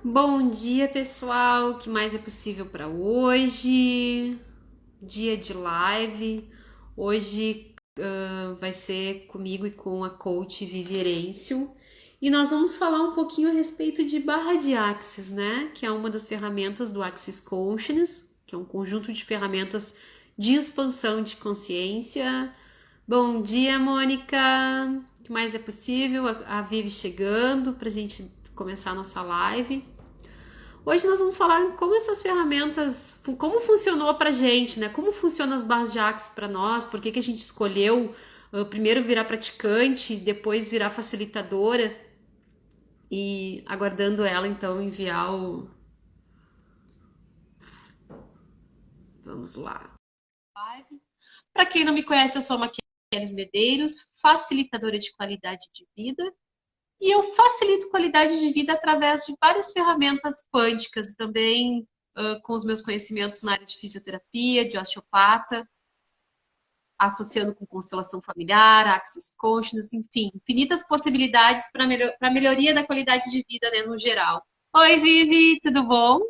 Bom dia, pessoal. O que mais é possível para hoje? Dia de live. Hoje vai ser comigo e com a coach Vivi Herêncio. E nós vamos falar um pouquinho a respeito de barra de Axis, né? Que é uma das ferramentas do Axis Consciousness, que é um conjunto de ferramentas de expansão de consciência. Bom dia, Mônica. O que mais é possível? A Vivi chegando para a gente começar a nossa live. Hoje nós vamos falar como essas ferramentas, como funcionou pra gente, né? Como funcionam as barras de Axis para nós, por que que a gente escolheu primeiro virar praticante, depois virar facilitadora e aguardando ela então enviar o... Vamos lá. Para quem não me conhece, eu sou a Maquiavelis Medeiros, facilitadora de qualidade de vida. E eu facilito qualidade de vida através de várias ferramentas quânticas, também com os meus conhecimentos na área de fisioterapia, de osteopata, associando com constelação familiar, Axis Consciousness, enfim, infinitas possibilidades para melhoria da qualidade de vida, né, no geral. Oi, Vivi, tudo bom?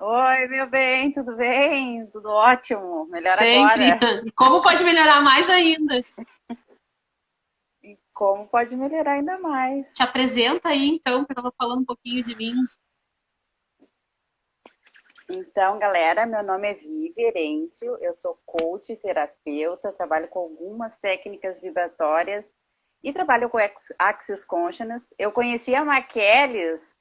Oi, meu bem, tudo bem? Tudo ótimo, melhor Sempre. agora. Como pode melhorar mais ainda? E como pode melhorar ainda mais? Te apresenta aí, então, que eu estava falando um pouquinho de mim. Então, galera, meu nome é Vivi Herêncio, eu sou coach e terapeuta, trabalho com algumas técnicas vibratórias e trabalho com Access Consciousness. Eu conheci a Maqueles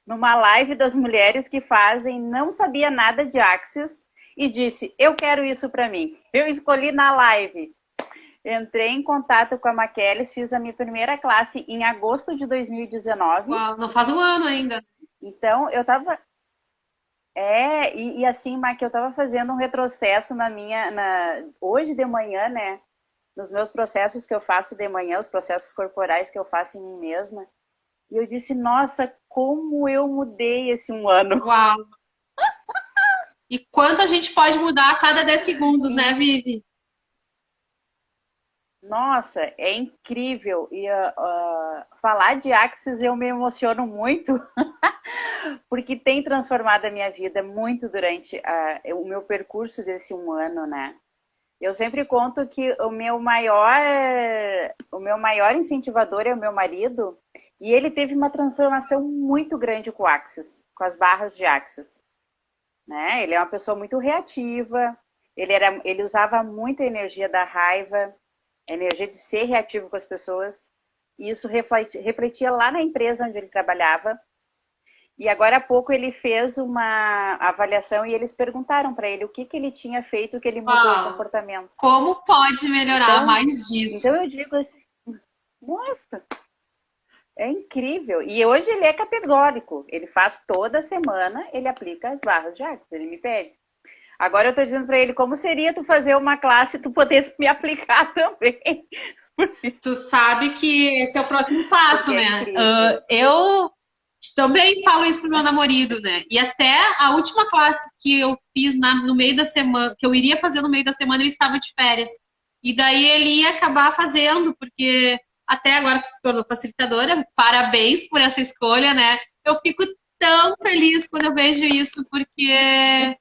numa live das mulheres que fazem Não Sabia Nada de Access e disse, eu quero isso para mim. Eu escolhi na live. Entrei em contato com a Maqueles, fiz a minha primeira classe em agosto de 2019. Uau, não faz um ano ainda. Então, eu tava. Assim, Maqui, eu tava fazendo um retrocesso hoje de manhã, né? Nos meus processos que eu faço de manhã, os processos corporais que eu faço em mim mesma. E eu disse, nossa, como eu mudei esse um ano. Uau. E quanto a gente pode mudar a cada 10 segundos, né, E Vivi? Nossa, é incrível. E falar de Axis eu me emociono muito, porque tem transformado a minha vida muito durante o meu percurso desse um ano, né? Eu sempre conto que o meu maior incentivador é o meu marido, e ele teve uma transformação muito grande com o Axis, com as barras de Axis, né? Ele é uma pessoa muito reativa, ele usava muita energia da raiva, a energia de ser reativo com as pessoas, e isso refletia lá na empresa onde ele trabalhava. E agora há pouco ele fez uma avaliação e eles perguntaram para ele o que, que ele tinha feito que ele mudou o Uau. comportamento. Como pode melhorar Então, mais disso? então eu digo assim, nossa, é incrível. E hoje ele é categórico. Ele faz toda semana, ele aplica as barras de Axis, ele me pede. Agora eu estou dizendo para ele como seria tu fazer uma classe e tu poder me aplicar também. Tu sabe que esse é o próximo passo, Porque é né? incrível. Eu também falo isso pro meu namorado, né? E até a última classe que eu fiz no meio da semana, que eu iria fazer no meio da semana, eu estava de férias. E daí ele ia acabar fazendo, porque até agora tu se tornou facilitadora. Parabéns por essa escolha, né? Eu fico tão feliz quando eu vejo isso, porque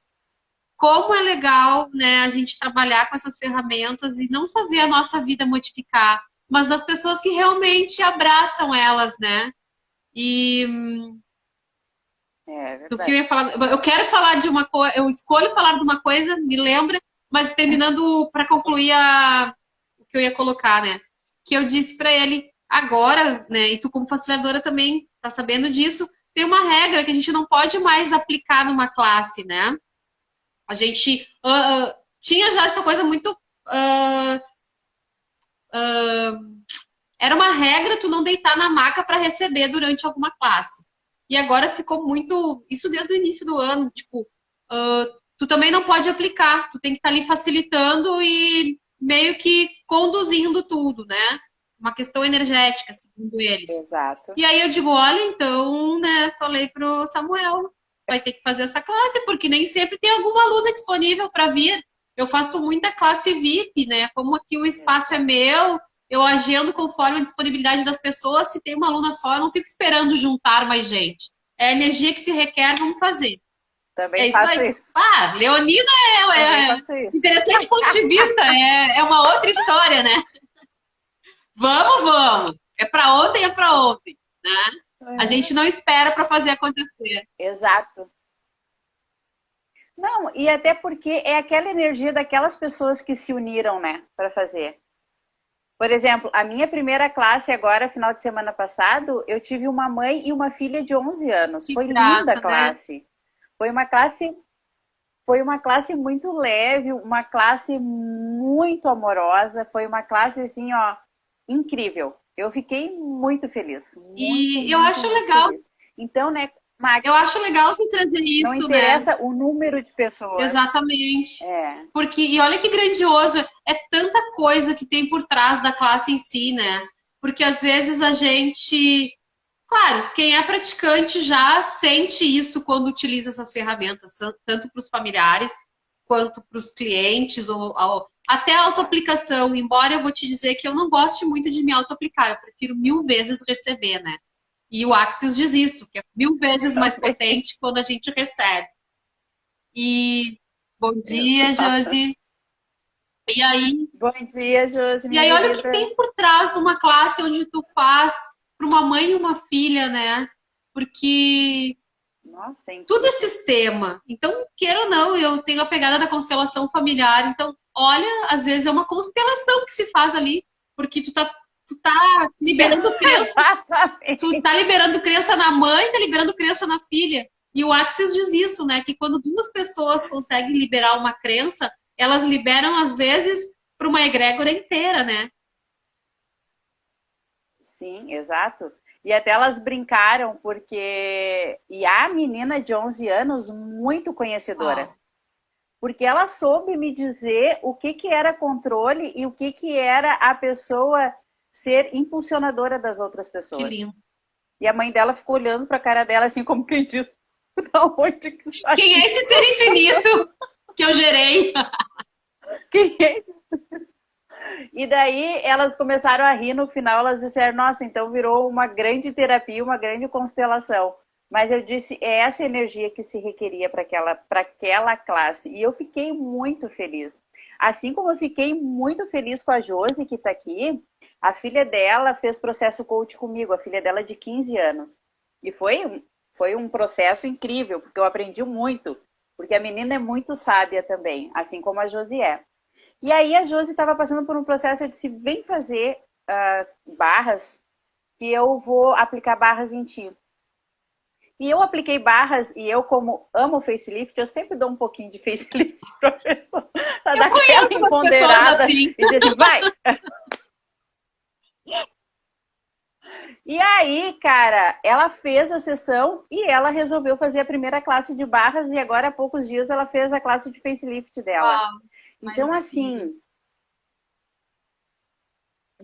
como é legal, né, a gente trabalhar com essas ferramentas e não só ver a nossa vida modificar, mas das pessoas que realmente abraçam elas, né? E É do filme verdade. ia falar, eu quero falar de uma coisa, eu escolho falar de uma coisa, me lembra, mas terminando para concluir o que eu ia colocar, né? Que eu disse para ele agora, né? E tu como facilitadora também tá sabendo disso. Tem uma regra que a gente não pode mais aplicar numa classe, né? A gente tinha já essa coisa muito. Uh, era uma regra tu não deitar na maca para receber durante alguma classe. E agora ficou muito. Isso desde o início do ano. Tipo, tu também não pode aplicar. Tu tem que estar ali facilitando e meio que conduzindo tudo, né? Uma questão energética, segundo eles. Exato. E aí eu digo, olha, então, né, falei pro Samuel, vai ter que fazer essa classe, porque nem sempre tem alguma aluna disponível para vir. Eu faço muita classe VIP, né? Como aqui o espaço é Exato. meu, eu agendo conforme a disponibilidade das pessoas. Se tem uma aluna só, eu não fico esperando juntar mais gente. É a energia que se requer, vamos fazer. É Também isso faço aí. isso. Ah, Leonina Também é faço isso. interessante ponto de vista, é uma outra história, né? Vamos, vamos. É para ontem, é para ontem, né? A gente não espera para fazer acontecer. Exato. Não, e até porque é aquela energia daquelas pessoas que se uniram, né, para fazer. Por exemplo, a minha primeira classe agora, final de semana passado, eu tive uma mãe e uma filha de 11 anos. Que Foi linda a graça, né? classe. Foi uma classe, foi uma classe muito leve, uma classe muito amorosa, foi uma classe assim, ó, incrível. Eu fiquei muito feliz, muito, E eu muito, acho muito legal, feliz. Então, né, eu acho legal tu trazer não isso, né? interessa o número de pessoas. Exatamente. É, Porque, e olha que grandioso, é tanta coisa que tem por trás da classe em si, né? Porque às vezes a gente, claro, quem é praticante já sente isso quando utiliza essas ferramentas, tanto para os familiares quanto para os clientes, até a autoaplicação. Embora eu vou te dizer que eu não goste muito de me autoaplicar, eu prefiro mil vezes receber, né? E o Axis diz isso, que é mil vezes mais também. potente quando a gente recebe. E bom dia, Exato. Josi. E aí, Bom dia, Josi, e minha aí olha o que querida. tem por trás de uma classe onde tu faz para uma mãe e uma filha, né? Porque Nossa, é tudo é incrível. sistema. Então, queira ou não, eu tenho a pegada da constelação familiar. Então, olha, às vezes é uma constelação que se faz ali, porque tu tá liberando crença, tu Exatamente. tá liberando crença na mãe, tá liberando crença na filha. E o Axis diz isso, né? Que quando duas pessoas conseguem liberar uma crença, elas liberam, às vezes, para uma egrégora inteira, né? Sim, exato. E até elas brincaram, porque. E a menina de 11 anos, muito conhecedora. Uau, Porque ela soube me dizer o que, que era controle e o que, que era a pessoa ser impulsionadora das outras que pessoas. lindo. E a mãe dela ficou olhando para a cara dela, assim, como quem diz: da onde que Quem saiu? é esse ser infinito que eu gerei? Quem é esse? E daí elas começaram a rir no final, elas disseram, nossa, então virou uma grande terapia, uma grande constelação. Mas eu disse, é essa energia que se requeria para aquela classe. E eu fiquei muito feliz. Assim como eu fiquei muito feliz com a Josi, que está aqui, a filha dela fez processo coach comigo, a filha dela de 15 anos. E foi um processo incrível, porque eu aprendi muito. Porque a menina é muito sábia também, assim como a Josi é. E aí a Josi estava passando por um processo, eu disse, vem fazer barras, que eu vou aplicar barras em ti. E eu apliquei barras, e eu, como amo facelift, eu sempre dou um pouquinho de facelift pra pessoa, pra Eu dar aquela conheço umas pessoas empoderada assim. e dizer assim, vai! E aí, cara, ela fez a sessão e ela resolveu fazer a primeira classe de barras, e agora há poucos dias ela fez a classe de facelift dela. Uau, mais Então, impossível. assim,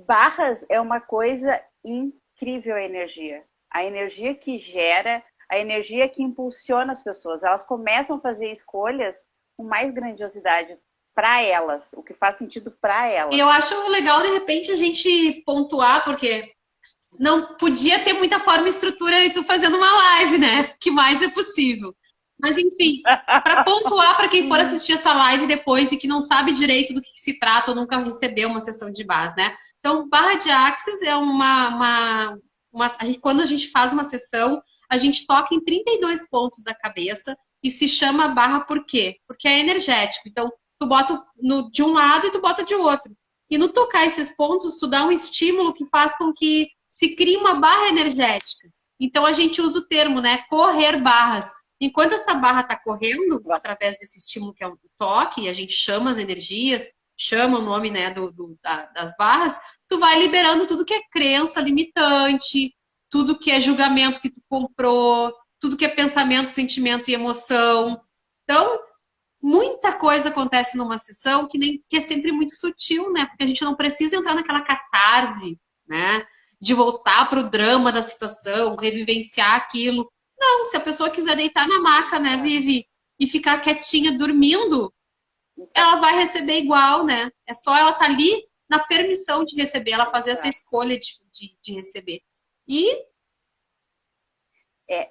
barras é uma coisa incrível a energia. A energia que gera, a energia que impulsiona as pessoas. Elas começam a fazer escolhas com mais grandiosidade para elas, o que faz sentido para E eu elas. acho legal, de repente, a gente pontuar, porque não podia ter muita forma e estrutura e tu fazendo uma live, né? Que mais é possível. Mas, enfim, para pontuar para quem for assistir essa live depois e que não sabe direito do que se trata ou nunca recebeu uma sessão de base, né? Então, barra de axis é quando a gente faz uma sessão, a gente toca em 32 pontos da cabeça e se chama barra por quê? Porque é energético. Então, tu bota de um lado e tu bota de outro. E no tocar esses pontos, tu dá um estímulo que faz com que se crie uma barra energética. Então a gente usa o termo, né? Correr barras. Enquanto essa barra está correndo, através desse estímulo que é o toque, a gente chama as energias, chama o nome, né, das barras, tu vai liberando tudo que é crença limitante, tudo que é julgamento que tu comprou, tudo que é pensamento, sentimento e emoção. Então, muita coisa acontece numa sessão que é sempre muito sutil, né? Porque a gente não precisa entrar naquela catarse, né? De voltar para o drama da situação, revivenciar aquilo. Não, se a pessoa quiser deitar na maca, né, Vivi, e ficar quietinha dormindo, ela vai receber igual, né? É só ela estar ali na permissão de receber, ela fazer essa escolha de receber. E É,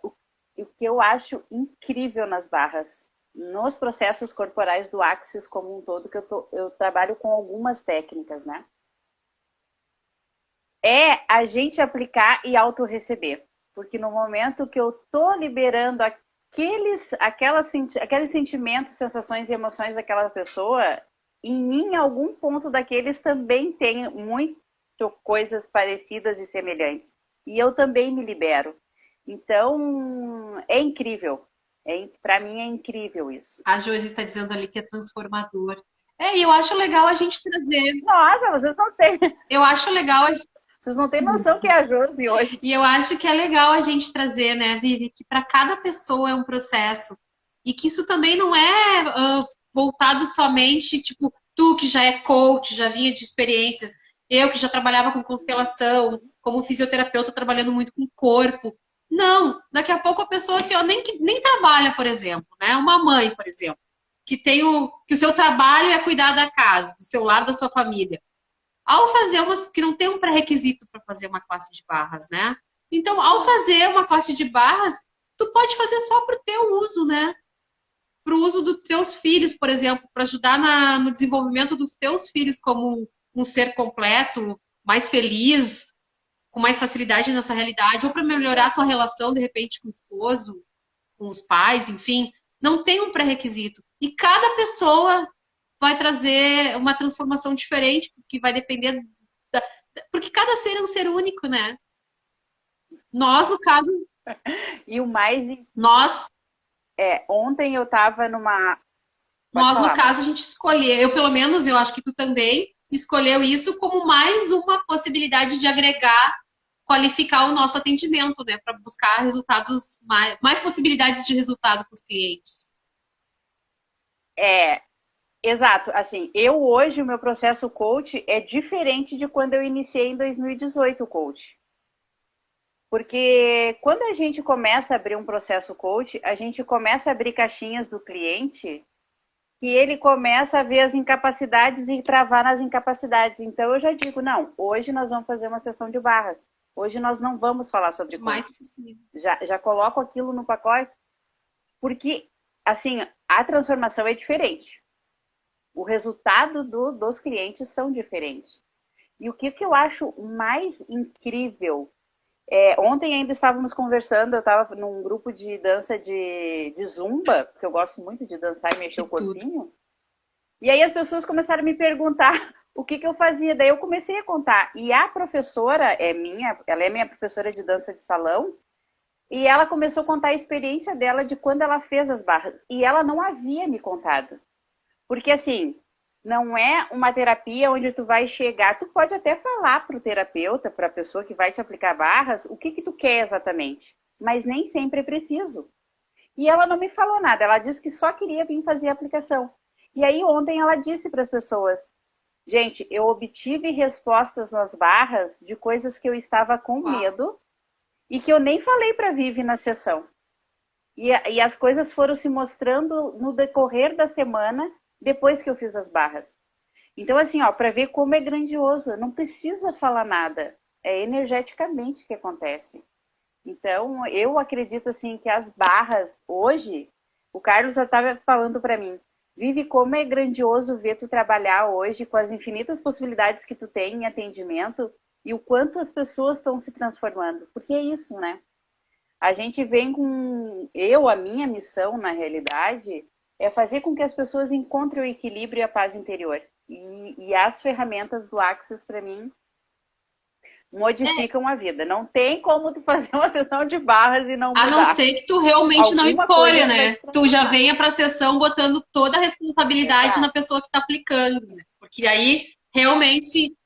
o que eu acho incrível nas barras, nos processos corporais do Axis como um todo, que eu trabalho com algumas técnicas, né? É a gente aplicar e auto-receber. Porque no momento que eu tô liberando aqueles sentimentos, sensações e emoções daquela pessoa, em mim, algum ponto daqueles também tem muito coisas parecidas e semelhantes. E eu também me libero. Então, é incrível. Para mim é incrível isso. A Josi está dizendo ali que é transformador. E eu acho legal a gente trazer. Nossa, vocês não têm. Eu acho legal a Vocês não têm noção que é a Josi hoje. E eu acho que é legal a gente trazer, né, Vivi, que para cada pessoa é um processo. E que isso também não é voltado somente, tipo, tu que já é coach, já vinha de experiências, eu que já trabalhava com constelação, como fisioterapeuta, trabalhando muito com o corpo. Não, daqui a pouco a pessoa assim, ó, nem trabalha, por exemplo, né? Uma mãe, por exemplo, que o seu trabalho é cuidar da casa, do seu lar, da sua família. Ao fazer que não tem um pré-requisito para fazer uma classe de barras, né? Então, ao fazer uma classe de barras, tu pode fazer só para o teu uso, né? Para o uso dos teus filhos, por exemplo, para ajudar no desenvolvimento dos teus filhos como um ser completo, mais feliz, com mais facilidade nessa realidade, ou para melhorar a tua relação, de repente, com o esposo, com os pais, enfim. Não tem um pré-requisito. E cada pessoa vai trazer uma transformação diferente, porque vai depender porque cada ser é um ser único, né? Nós, no caso. E o mais. Nós. Ontem eu estava numa. Nós, no caso, a gente escolheu. Eu, pelo menos, eu acho que tu também escolheu isso como mais uma possibilidade de agregar, qualificar o nosso atendimento, né? Para buscar resultados, mais possibilidades de resultado para os clientes. Exato. Assim, hoje, o meu processo coach é diferente de quando eu iniciei em 2018 o coach. Porque quando a gente começa a abrir um processo coach, a gente começa a abrir caixinhas do cliente que ele começa a ver as incapacidades e travar nas incapacidades. Então eu já digo, não, hoje nós vamos fazer uma sessão de barras. Hoje nós não vamos falar sobre coach. Mais possível. Já coloco aquilo no pacote, porque, assim, a transformação é diferente. O resultado dos clientes são diferentes. E o que eu acho mais incrível, ontem ainda estávamos conversando, eu estava num grupo de dança de zumba, porque eu gosto muito de dançar e mexer o corpinho. E aí as pessoas começaram a me perguntar o que eu fazia. Daí eu comecei a contar. E a professora ela é minha professora de dança de salão, e ela começou a contar a experiência dela de quando ela fez as barras. E ela não havia me contado. Porque, assim, não é uma terapia onde tu vai chegar... Tu pode até falar para o terapeuta, para a pessoa que vai te aplicar barras, o que tu quer exatamente. Mas nem sempre é preciso. E ela não me falou nada. Ela disse que só queria vir fazer a aplicação. E aí, ontem, ela disse para as pessoas... Gente, eu obtive respostas nas barras de coisas que eu estava com medo e que eu nem falei para a Vivi na sessão. E as coisas foram se mostrando no decorrer da semana, depois que eu fiz as barras. Então, assim, ó, para ver como é grandioso, não precisa falar nada. É energeticamente que acontece. Então, eu acredito, assim, que as barras, hoje, o Carlos já estava falando para mim, Vivi, como é grandioso ver tu trabalhar hoje com as infinitas possibilidades que tu tem em atendimento e o quanto as pessoas estão se transformando. Porque é isso, né? A gente vem com... a minha missão, na realidade, é fazer com que as pessoas encontrem o equilíbrio e a paz interior. E as ferramentas do Axis, para mim, modificam a vida. Não tem como tu fazer uma sessão de barras e não mudar. A não ser que tu realmente não escolha, né? Tu já venha para a sessão botando toda a responsabilidade na pessoa que está aplicando. Né? Porque aí, realmente,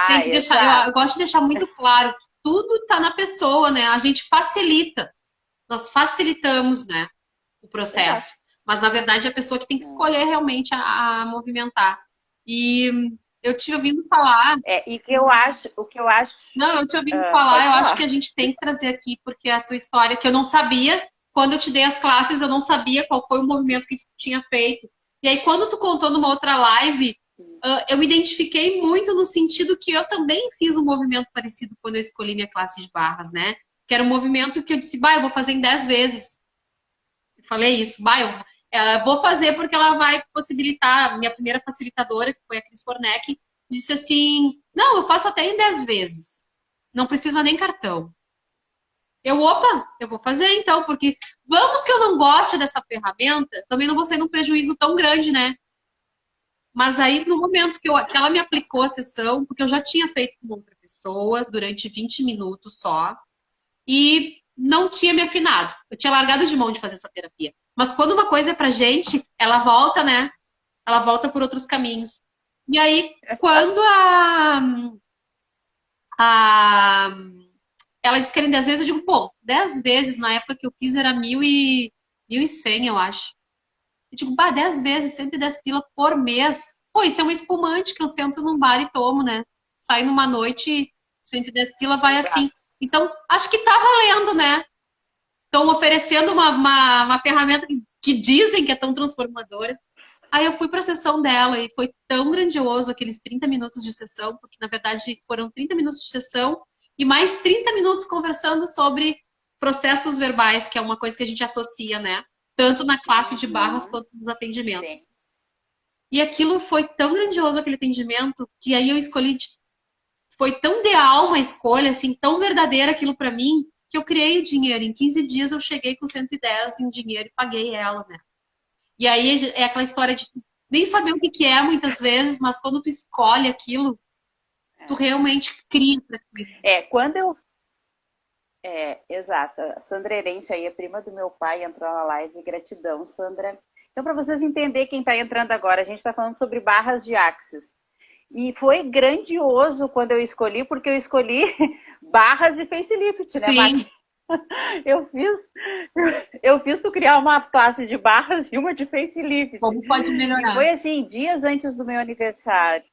tem que deixar... Eu gosto de deixar muito claro que tudo está na pessoa, né? A gente facilita. Nós facilitamos, né? O processo. Mas, na verdade, é a pessoa que tem que escolher realmente a movimentar. E eu te ouvindo falar... o que eu acho... Não, eu te ouvindo falar, eu acho que a gente tem que trazer aqui, porque a tua história, que eu não sabia, quando eu te dei as classes, eu não sabia qual foi o movimento que tu tinha feito. E aí, quando tu contou numa outra live, eu me identifiquei muito no sentido que eu também fiz um movimento parecido quando eu escolhi minha classe de barras, né? Que era um movimento que eu disse, eu vou fazer em 10 vezes. Eu falei isso, bah, eu vou fazer porque ela vai possibilitar. Minha primeira facilitadora, que foi a Cris Fornec, disse assim: não, eu faço até em 10 vezes. Não precisa nem cartão. Opa, eu vou fazer então, porque vamos que eu não goste dessa ferramenta, também não vou sair num prejuízo tão grande, né? Mas aí, no momento que ela me aplicou a sessão, porque eu já tinha feito com outra pessoa durante 20 minutos só, e não tinha me afinado. Eu tinha largado de mão de fazer essa terapia. Mas quando uma coisa é pra gente, ela volta, né? Ela volta por outros caminhos. E aí, quando a ela disse que era em 10 vezes, eu digo, pô, 10 vezes na época que eu fiz era 1.100, eu acho. Eu digo, bah, 10 vezes, 110 pila por mês. Pô, isso é um espumante que eu sento num bar e tomo, né? Sai numa noite, 110 pila vai assim. Exato. Então, acho que tá valendo, né? Estão oferecendo uma ferramenta que dizem que é tão transformadora. Aí eu fui para a sessão dela e foi tão grandioso aqueles 30 minutos de sessão, porque na verdade foram 30 minutos de sessão e mais 30 minutos conversando sobre processos verbais, que é uma coisa que a gente associa, né? Tanto na classe de barras Uhum. quanto nos atendimentos. Sim. E aquilo foi tão grandioso, aquele atendimento, que aí eu escolhi. Foi tão de alma a escolha, assim, tão verdadeira aquilo para mim, que eu criei o dinheiro. Em 15 dias eu cheguei com 110 em dinheiro e paguei ela, né? E aí é aquela história de nem saber o que que é muitas vezes, mas quando tu escolhe aquilo, tu realmente cria para aquilo. Quando eu. Exato. A Sandra Herente aí, a prima do meu pai, entrou na live. Gratidão, Sandra. Então, para vocês entenderem quem está entrando agora, a gente está falando sobre barras de Axis. E foi grandioso quando eu escolhi, porque eu escolhi barras e facelift, né, Sim. Maqui? Eu fiz, eu fiz tu criar uma classe de barras e uma de facelift. Como pode E melhorar? foi assim, dias antes do meu aniversário.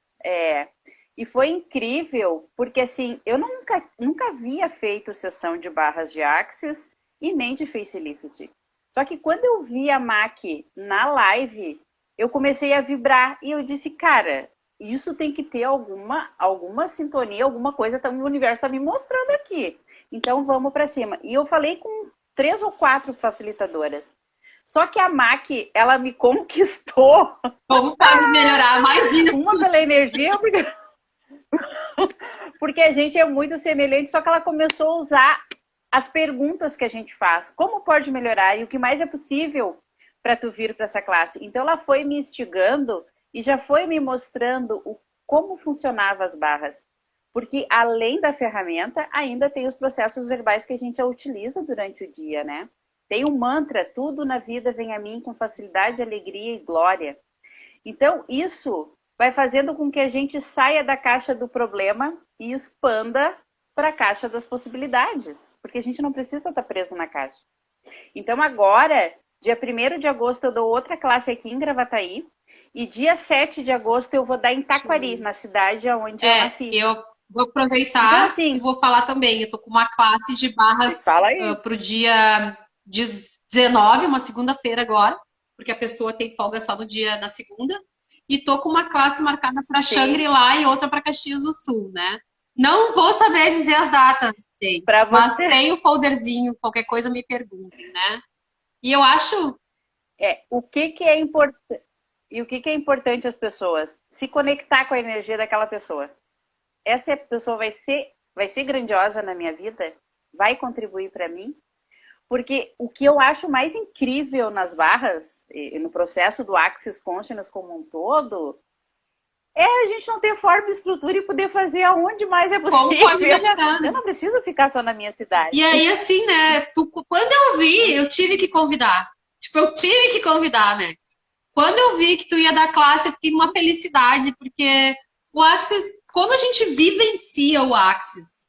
E foi incrível, porque assim, eu nunca havia feito sessão de barras de Axis e nem de facelift. Só que quando eu vi a Maqui na live, eu comecei a vibrar e eu disse, cara, isso tem que ter alguma sintonia, alguma coisa que o universo está me mostrando aqui. Então vamos para cima. E eu falei com 3 ou 4 facilitadoras. Só que a Maqui, ela me conquistou. Como pode melhorar mais disso? Uma pela energia, porque a gente é muito semelhante, só que ela começou a usar as perguntas que a gente faz. Como pode melhorar e o que mais é possível para tu vir para essa classe. Então ela foi me instigando e já foi me mostrando como funcionavam as barras. Porque além da ferramenta, ainda tem os processos verbais que a gente utiliza durante o dia, né? Tem um mantra, tudo na vida vem a mim com facilidade, alegria e glória. Então, isso vai fazendo com que a gente saia da caixa do problema e expanda para a caixa das possibilidades, porque a gente não precisa estar preso na caixa. Então, agora, dia 1º de agosto, eu dou outra classe aqui em Gravataí, e dia 7 de agosto eu vou dar em Taquari, na cidade onde eu nasci. Eu vou aproveitar então, assim, e vou falar também. Eu tô com uma classe de barras pro dia 19, uma segunda-feira agora, porque a pessoa tem folga só na segunda. E tô com uma classe marcada para Xangri-Lá e outra para Caxias do Sul, né? Não vou saber dizer as datas, gente, mas tem o folderzinho, qualquer coisa me perguntem, né? E eu acho... o que é importante... E o que é importante às pessoas? Se conectar com a energia daquela pessoa. Essa pessoa vai ser grandiosa na minha vida? Vai contribuir para mim? Porque o que eu acho mais incrível nas barras, e no processo do Axis Consciousness como um todo, é a gente não ter forma, estrutura e poder fazer aonde mais é possível. Como pode melhorar, né? Eu não preciso ficar só na minha cidade. E aí, assim, né? Quando eu vi, eu tive que convidar. Tipo, eu tive que convidar, né? Quando eu vi que tu ia dar classe, eu fiquei numa felicidade, porque o Axis, quando a gente vivencia o Axis,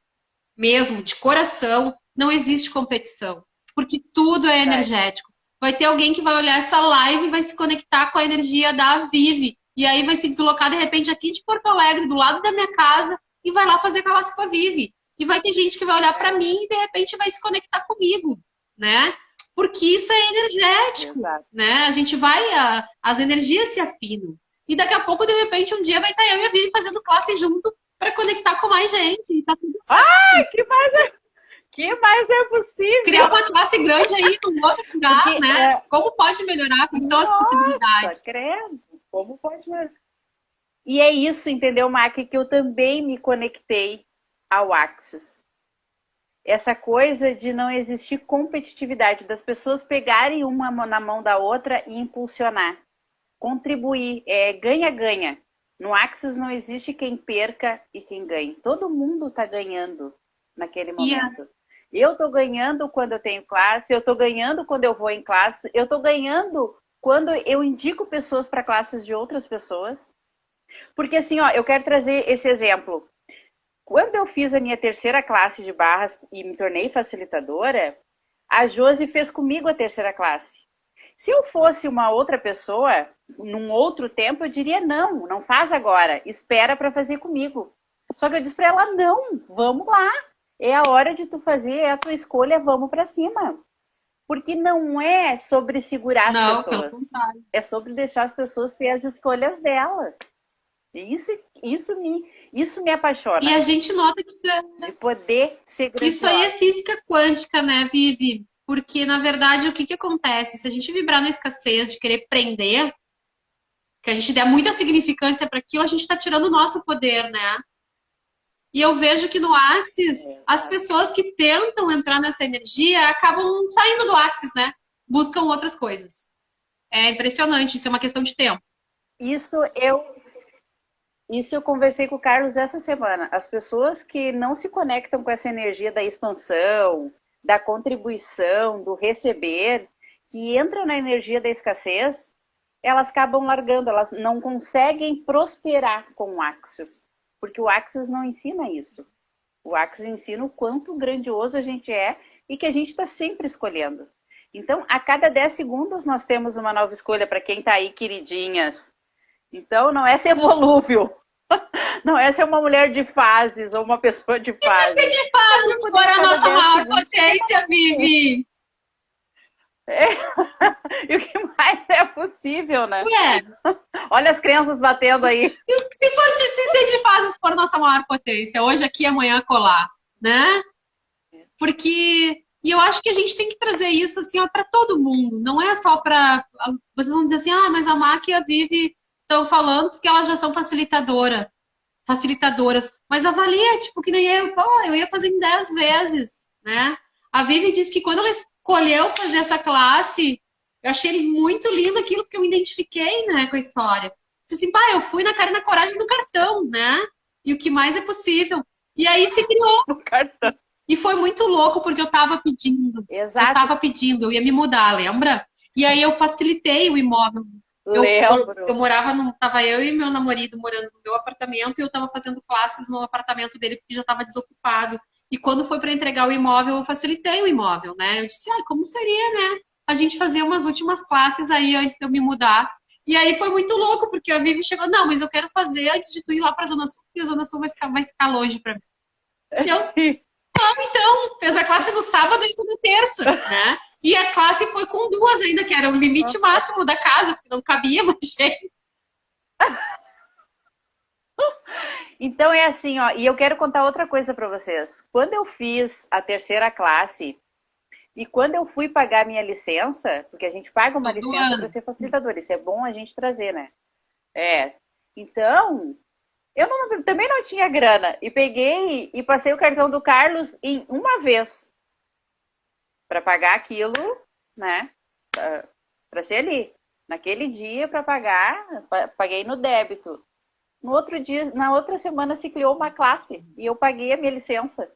mesmo, de coração, não existe competição. Porque tudo é energético. Vai ter alguém que vai olhar essa live e vai se conectar com a energia da Vivi. E aí vai se deslocar, de repente, aqui de Porto Alegre, do lado da minha casa, e vai lá fazer classe com a Vivi. E vai ter gente que vai olhar para mim e, de repente, vai se conectar comigo, né? Porque isso é energético, né? A gente vai, as energias se afinam. E daqui a pouco, de repente, um dia vai estar eu e a Vivi fazendo classe junto para conectar com mais gente. E tá tudo certo. Ai, que mais é possível? Criar uma classe grande aí num outro lugar, Porque, né? Como pode melhorar? Quais são as nossa, possibilidades? credo, como pode melhorar? E é isso, entendeu, Mac, que eu também me conectei ao Axis. Essa coisa de não existir competitividade, das pessoas pegarem uma na mão da outra e impulsionar. Contribuir, ganha-ganha. No Axis não existe quem perca e quem ganhe. Todo mundo está ganhando naquele momento. Eu estou ganhando quando eu tenho classe, eu estou ganhando quando eu vou em classe, eu estou ganhando quando eu indico pessoas para classes de outras pessoas. Porque assim, ó, eu quero trazer esse exemplo. Quando eu fiz a minha terceira classe de barras e me tornei facilitadora, a Josi fez comigo a terceira classe. Se eu fosse uma outra pessoa, num outro tempo, eu diria não, não faz agora, espera para fazer comigo. Só que eu disse para ela, não, vamos lá, é a hora de tu fazer, é a tua escolha, vamos para cima. Porque não é sobre segurar as Não, pelo pessoas, contrário. é sobre deixar as pessoas ter as escolhas dela. Isso me E apaixona, a gente nota que de poder ser isso aí é grandiosa. física quântica, né, Vivi? Porque, na verdade, o que que acontece? Se a gente vibrar na escassez de querer prender, que a gente der muita significância para aquilo, a gente está tirando o nosso poder, né? E eu vejo que no Axis, as pessoas que tentam entrar nessa energia acabam saindo do Axis, né? Buscam outras coisas. É impressionante, isso é uma questão de tempo. Isso eu, isso eu conversei com o Carlos essa semana. As pessoas que não se conectam com essa energia da expansão, da contribuição, do receber, que entram na energia da escassez, elas acabam largando, elas não conseguem prosperar com o Axis, porque o Axis não ensina isso. O Axis ensina o quanto grandioso a gente é e que a gente está sempre escolhendo. Então, a cada 10 segundos nós temos uma nova escolha para quem está aí, queridinhas. Então, não é ser volúvel, não é ser uma mulher de fases ou uma pessoa de Isso é ser fases. de fases, for a nossa maior potência, Vivi. É. E o que mais é possível, né? Ué, Olha as crianças batendo aí. se ser de fases for a nossa maior potência, hoje aqui, amanhã colar, né? Porque e eu acho que a gente tem que trazer isso assim, para todo mundo. Não é só para vocês vão dizer assim, mas a Mac e a Vivi estão falando porque elas já são facilitadoras. Mas avalia, tipo, que nem eu, pô, eu ia fazer em 10 vezes, né? A Vivi disse que quando ela escolheu fazer essa classe, eu achei muito lindo aquilo porque eu me identifiquei, né, com a história. Disse assim, pá, eu fui na cara e na coragem do cartão, né? E o que mais é possível. E aí se criou. No cartão. E foi muito louco porque eu tava pedindo. Exato. Eu tava pedindo, eu ia me mudar, lembra? E aí eu facilitei o imóvel. Eu morava, tava eu e meu namorado morando no meu apartamento e eu tava fazendo classes no apartamento dele porque já tava desocupado. E quando foi para entregar o imóvel, eu facilitei o imóvel, né? Eu disse, como seria, né? A gente fazer umas últimas classes aí antes de eu me mudar. E aí foi muito louco, porque a Vivi chegou, não, mas eu quero fazer antes de tu ir lá pra Zona Sul, porque a Zona Sul vai ficar longe pra mim. E eu, então, fez a classe no sábado e tudo terça, né? E a classe foi com 2 ainda, que era o limite máximo da casa, porque não cabia mais gente. Então é assim, ó, e eu quero contar outra coisa para vocês. Quando eu fiz a terceira classe e quando eu fui pagar minha licença, porque a gente paga uma licença para ser facilitador, isso é bom a gente trazer, né? Então, também não tinha grana e peguei e passei o cartão do Carlos em uma vez para pagar aquilo, né? Para ser ali. Naquele dia para pagar, paguei no débito. No outro dia, na outra semana se criou uma classe e eu paguei a minha licença.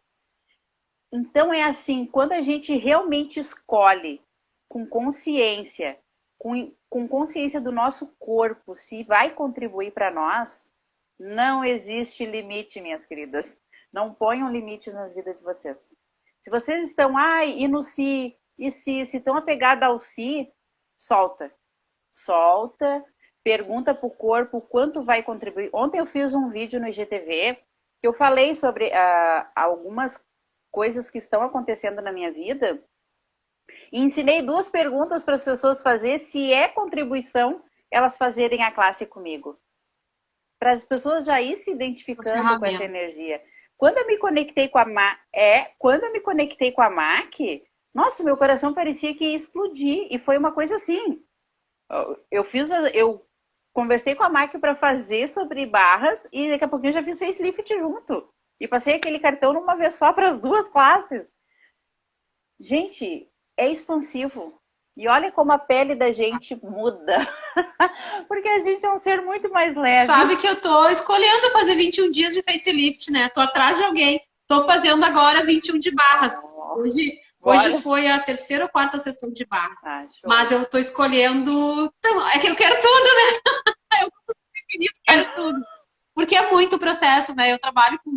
Então é assim, quando a gente realmente escolhe com consciência, com consciência do nosso corpo, se vai contribuir para nós, não existe limite, minhas queridas. Não ponham limites nas vidas de vocês. Se vocês estão, e no si, e se estão apegados ao si, solta. Solta, pergunta para o corpo quanto vai contribuir. Ontem eu fiz um vídeo no IGTV que eu falei sobre algumas coisas que estão acontecendo na minha vida e ensinei 2 perguntas para as pessoas fazer, se é contribuição, elas fazerem a classe comigo. Para as pessoas já ir se identificando com essa energia. Quando eu me conectei com a quando eu me conectei com a MAC, nossa, meu coração parecia que ia explodir. E foi uma coisa assim. Eu conversei com a MAC para fazer sobre barras e daqui a pouquinho eu já fiz facelift junto. E passei aquele cartão numa vez só para as duas classes. Gente, é expansivo. E olha como a pele da gente muda. Porque a gente é um ser muito mais leve. Sabe que eu tô escolhendo fazer 21 dias de facelift, né? Tô atrás de alguém. Tô fazendo agora 21 de barras. Hoje foi a terceira ou quarta sessão de barras. Mas eu tô escolhendo. É que eu quero tudo, né? Eu, como feminista, quero tudo. Porque é muito processo, né? Eu trabalho com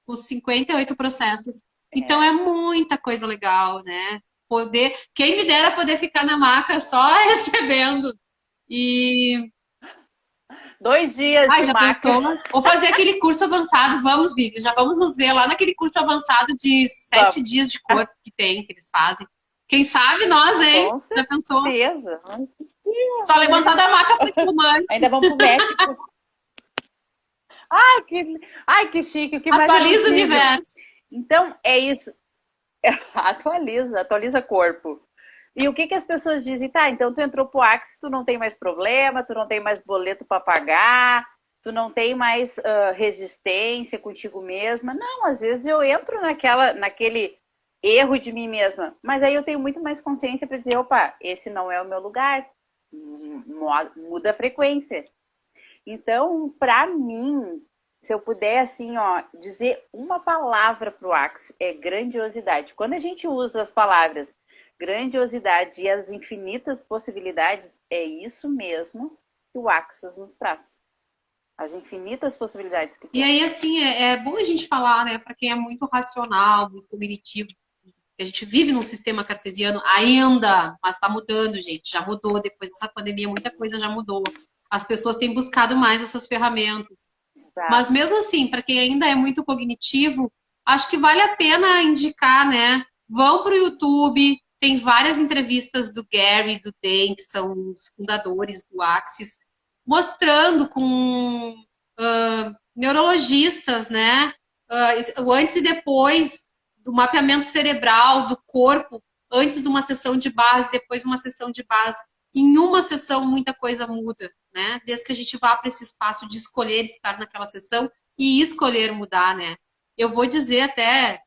os 58 processos. Então é muita coisa legal, né? Quem me dera poder ficar na maca só recebendo. E 2 dias de já maca. pensou? Vou fazer aquele curso avançado. Vamos, Vivi. Já vamos nos ver lá naquele curso avançado de 7 dias de corpo que tem, que eles fazem. Quem sabe nós, hein? Com Já pensou? certeza. Só levantar da maca para espumante. Ainda vamos pro México. Ai, que chique. Que Atualiza o universo. Então, é isso. Atualiza corpo. E o que as pessoas dizem? Tá, então tu entrou pro Axis, tu não tem mais problema, tu não tem mais boleto para pagar, tu não tem mais resistência contigo mesma. Não, às vezes eu entro naquele erro de mim mesma, mas aí eu tenho muito mais consciência para dizer, opa, esse não é o meu lugar, muda a frequência. Então, para mim, se eu puder, assim, ó, dizer uma palavra pro Axis, é grandiosidade. Quando a gente usa as palavras grandiosidade e as infinitas possibilidades, é isso mesmo que o Axis nos traz. As infinitas possibilidades que tem. E aí, assim, é bom a gente falar, né, para quem é muito racional, muito cognitivo, que a gente vive num sistema cartesiano ainda, mas está mudando, gente, já mudou, depois dessa pandemia muita coisa já mudou. As pessoas têm buscado mais essas ferramentas. Exato. Mas mesmo assim, para quem ainda é muito cognitivo, acho que vale a pena indicar, né? Vão para o YouTube, tem várias entrevistas do Gary, do Dan, que são os fundadores do Axis, mostrando com neurologistas, né? O antes e depois do mapeamento cerebral, do corpo, antes de uma sessão de base, depois de uma sessão de base. Em uma sessão, muita coisa muda, né? Desde que a gente vá para esse espaço de escolher estar naquela sessão e escolher mudar, né? Eu vou dizer até,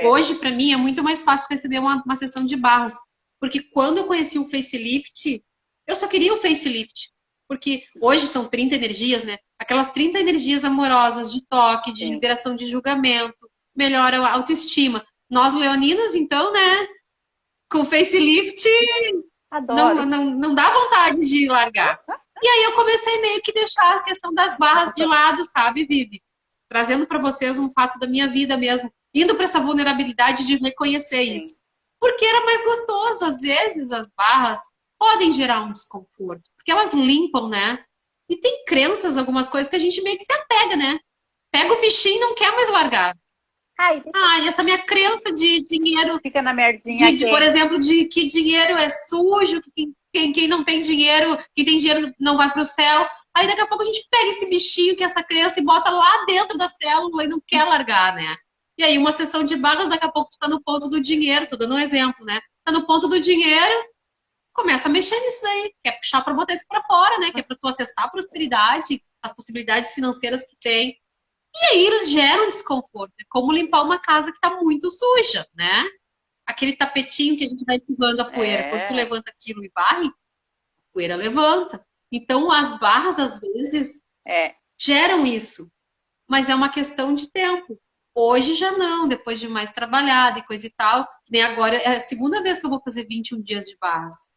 hoje, para mim, é muito mais fácil receber uma sessão de barras. Porque quando eu conheci o facelift, eu só queria o facelift. Porque hoje são 30 energias, né? Aquelas 30 energias amorosas de toque, de liberação de julgamento, melhora a autoestima. Nós, leoninas, então, né? Com facelift... Não dá vontade de largar. E aí eu comecei meio que deixar a questão das barras de lado, sabe, Vivi? Trazendo para vocês um fato da minha vida mesmo. Indo para essa vulnerabilidade de reconhecer isso. Porque era mais gostoso. Às vezes as barras podem gerar um desconforto. Porque elas limpam, né? E tem crenças, algumas coisas que a gente meio que se apega, né? Pega o bichinho e não quer mais largar. Essa minha crença de dinheiro... Fica na merdinha por exemplo, de que dinheiro é sujo, que quem não tem dinheiro, quem tem dinheiro não vai pro céu. Aí daqui a pouco a gente pega esse bichinho, que é essa crença, e bota lá dentro da célula e não quer largar, né? E aí uma sessão de barras, daqui a pouco tu tá no ponto do dinheiro, tô dando um exemplo, né? Tá no ponto do dinheiro, começa a mexer nisso daí. Quer puxar pra botar isso pra fora, né? Que é pra tu acessar a prosperidade, as possibilidades financeiras que tem. E aí ele gera um desconforto. É como limpar uma casa que está muito suja, né? Aquele tapetinho que a gente vai empurrando a poeira. Quando tu levanta aquilo e varre, a poeira levanta. Então as barras, às vezes, geram isso. Mas é uma questão de tempo. Hoje já não, depois de mais trabalhado e coisa e tal. Nem agora, é a segunda vez que eu vou fazer 21 dias de barras.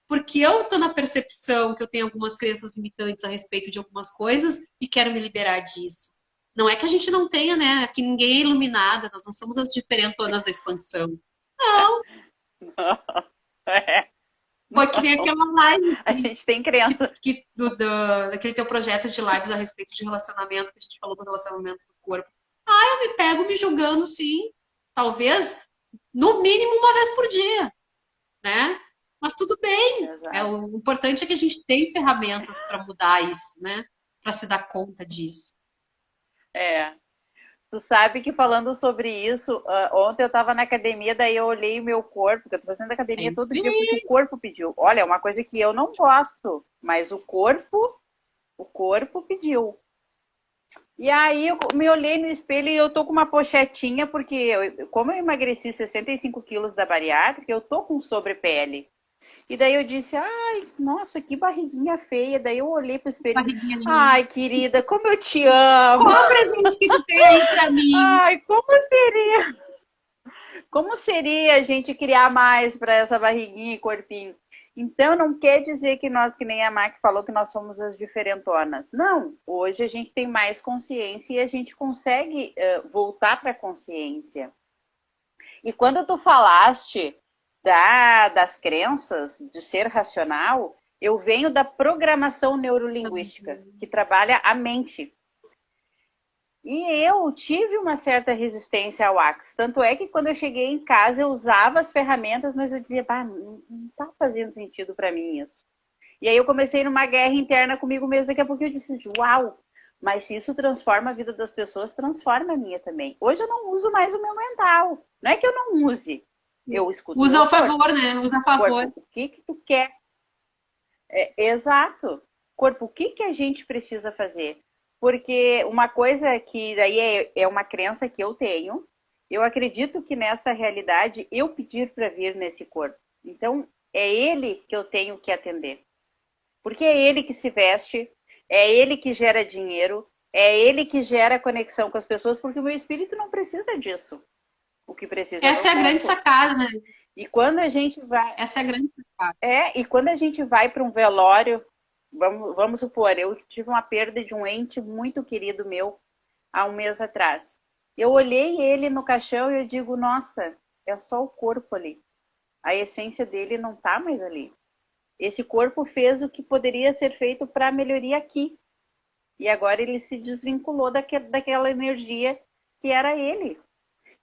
Porque eu tô na percepção que eu tenho algumas crenças limitantes a respeito de algumas coisas e quero me liberar disso. Não é que a gente não tenha, né? Que ninguém é iluminada, nós não somos as diferentonas da expansão. Não. Foi que nem aquela live. A gente tem crença. Daquele teu projeto de lives a respeito de relacionamento, que a gente falou do relacionamento do corpo. Eu me pego me julgando, sim. Talvez, no mínimo, uma vez por dia. Né? Mas tudo bem. O importante é que a gente tem ferramentas para mudar isso, né? Para se dar conta disso. Tu sabe que falando sobre isso, ontem eu estava na academia, daí eu olhei o meu corpo, porque eu tô fazendo academia todo dia porque o corpo pediu. Olha, é uma coisa que eu não gosto, mas o corpo pediu. E aí eu me olhei no espelho e eu tô com uma pochetinha, porque como eu emagreci 65 quilos da bariátrica, eu tô com sobrepele. E daí eu disse, ai, nossa, que barriguinha feia. Daí eu olhei pro espelho, Barriguinha linda. ai, querida, como eu te amo. Qual o presente que tu tem aí pra mim? Ai, como seria a gente criar mais para essa barriguinha e corpinho? Então, não quer dizer que nós, que nem a Mac falou, que nós somos as diferentonas. Não, hoje a gente tem mais consciência e a gente consegue voltar para a consciência. E quando tu falaste das crenças, de ser racional, eu venho da programação neurolinguística, que trabalha a mente. E eu tive uma certa resistência ao Axis. Tanto é que quando eu cheguei em casa, eu usava as ferramentas, mas eu dizia, não tá fazendo sentido para mim isso. E aí eu comecei numa guerra interna comigo mesmo. Daqui a pouco eu disse, uau, mas se isso transforma a vida das pessoas, transforma a minha também. Hoje eu não uso mais o meu mental. Não é que eu não use. Eu escuto o Usa meu ao corpo. favor, né? Usa a favor. Corpo, o que tu quer? Exato. Corpo, o que a gente precisa fazer? Porque uma coisa que daí é uma crença que eu tenho, eu acredito que nesta realidade eu pedir para vir nesse corpo. Então, é ele que eu tenho que atender. Porque é ele que se veste, é ele que gera dinheiro, é ele que gera conexão com as pessoas, porque o meu espírito não precisa disso. O que precisa é o meu Essa é a grande corpo. sacada, né? E quando a gente vai. Essa é a grande sacada. E quando a gente vai para um velório, vamos supor, eu tive uma perda de um ente muito querido meu há um mês atrás. Eu olhei ele no caixão e eu digo, nossa, é só o corpo ali. A essência dele não está mais ali. Esse corpo fez o que poderia ser feito para a melhoria aqui. E agora ele se desvinculou daquela energia que era ele.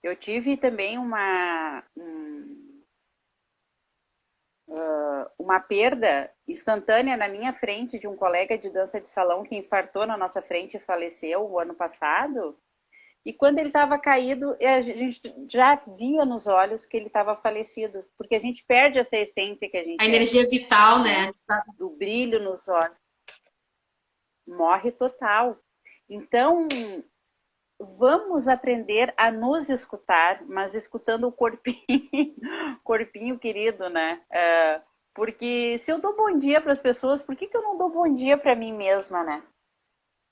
Eu tive também uma perda instantânea na minha frente de um colega de dança de salão que infartou na nossa frente e faleceu o ano passado. E quando ele estava caído, a gente já via nos olhos que ele estava falecido, porque a gente perde essa essência que a gente A energia vital, né? do brilho nos olhos. Morre total. Então, vamos aprender a nos escutar, mas escutando o corpinho, corpinho querido, né? Porque se eu dou bom dia para as pessoas, por que eu não dou bom dia para mim mesma, né?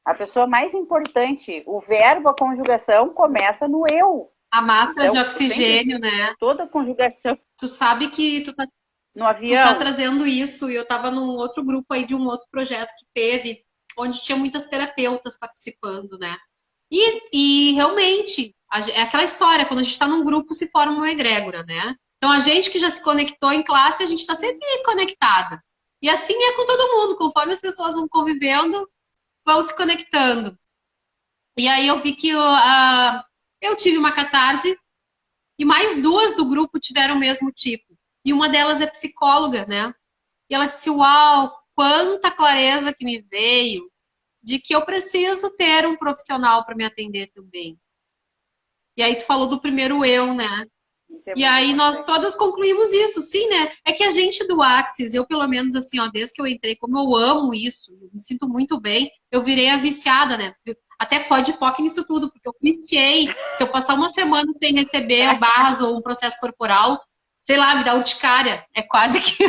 A pessoa mais importante, o verbo, a conjugação, começa no eu. A máscara de oxigênio, né? Toda conjugação. Tu sabe que tu tá no avião. Tu tá trazendo isso, e eu tava num outro grupo aí de um outro projeto que teve, onde tinha muitas terapeutas participando, né? E realmente, é aquela história, quando a gente tá num grupo, se forma uma egrégora, né? Então a gente que já se conectou em classe, a gente tá sempre conectada. E assim é com todo mundo, conforme as pessoas vão convivendo, vão se conectando. E aí eu vi que eu tive uma catarse e mais duas do grupo tiveram o mesmo tipo. E uma delas é psicóloga, né? E ela disse, uau, quanta clareza que me veio de que eu preciso ter um profissional para me atender também. E aí tu falou do primeiro eu, né? E aí nós todas concluímos isso, sim, né? É que a gente do Axis, eu pelo menos assim, ó, desde que eu entrei, como eu amo isso, eu me sinto muito bem, eu virei a viciada, né? Até pode POC nisso tudo, porque eu viciei. Se eu passar uma semana sem receber barras ou um processo corporal, sei lá, me dá urticária. É quase que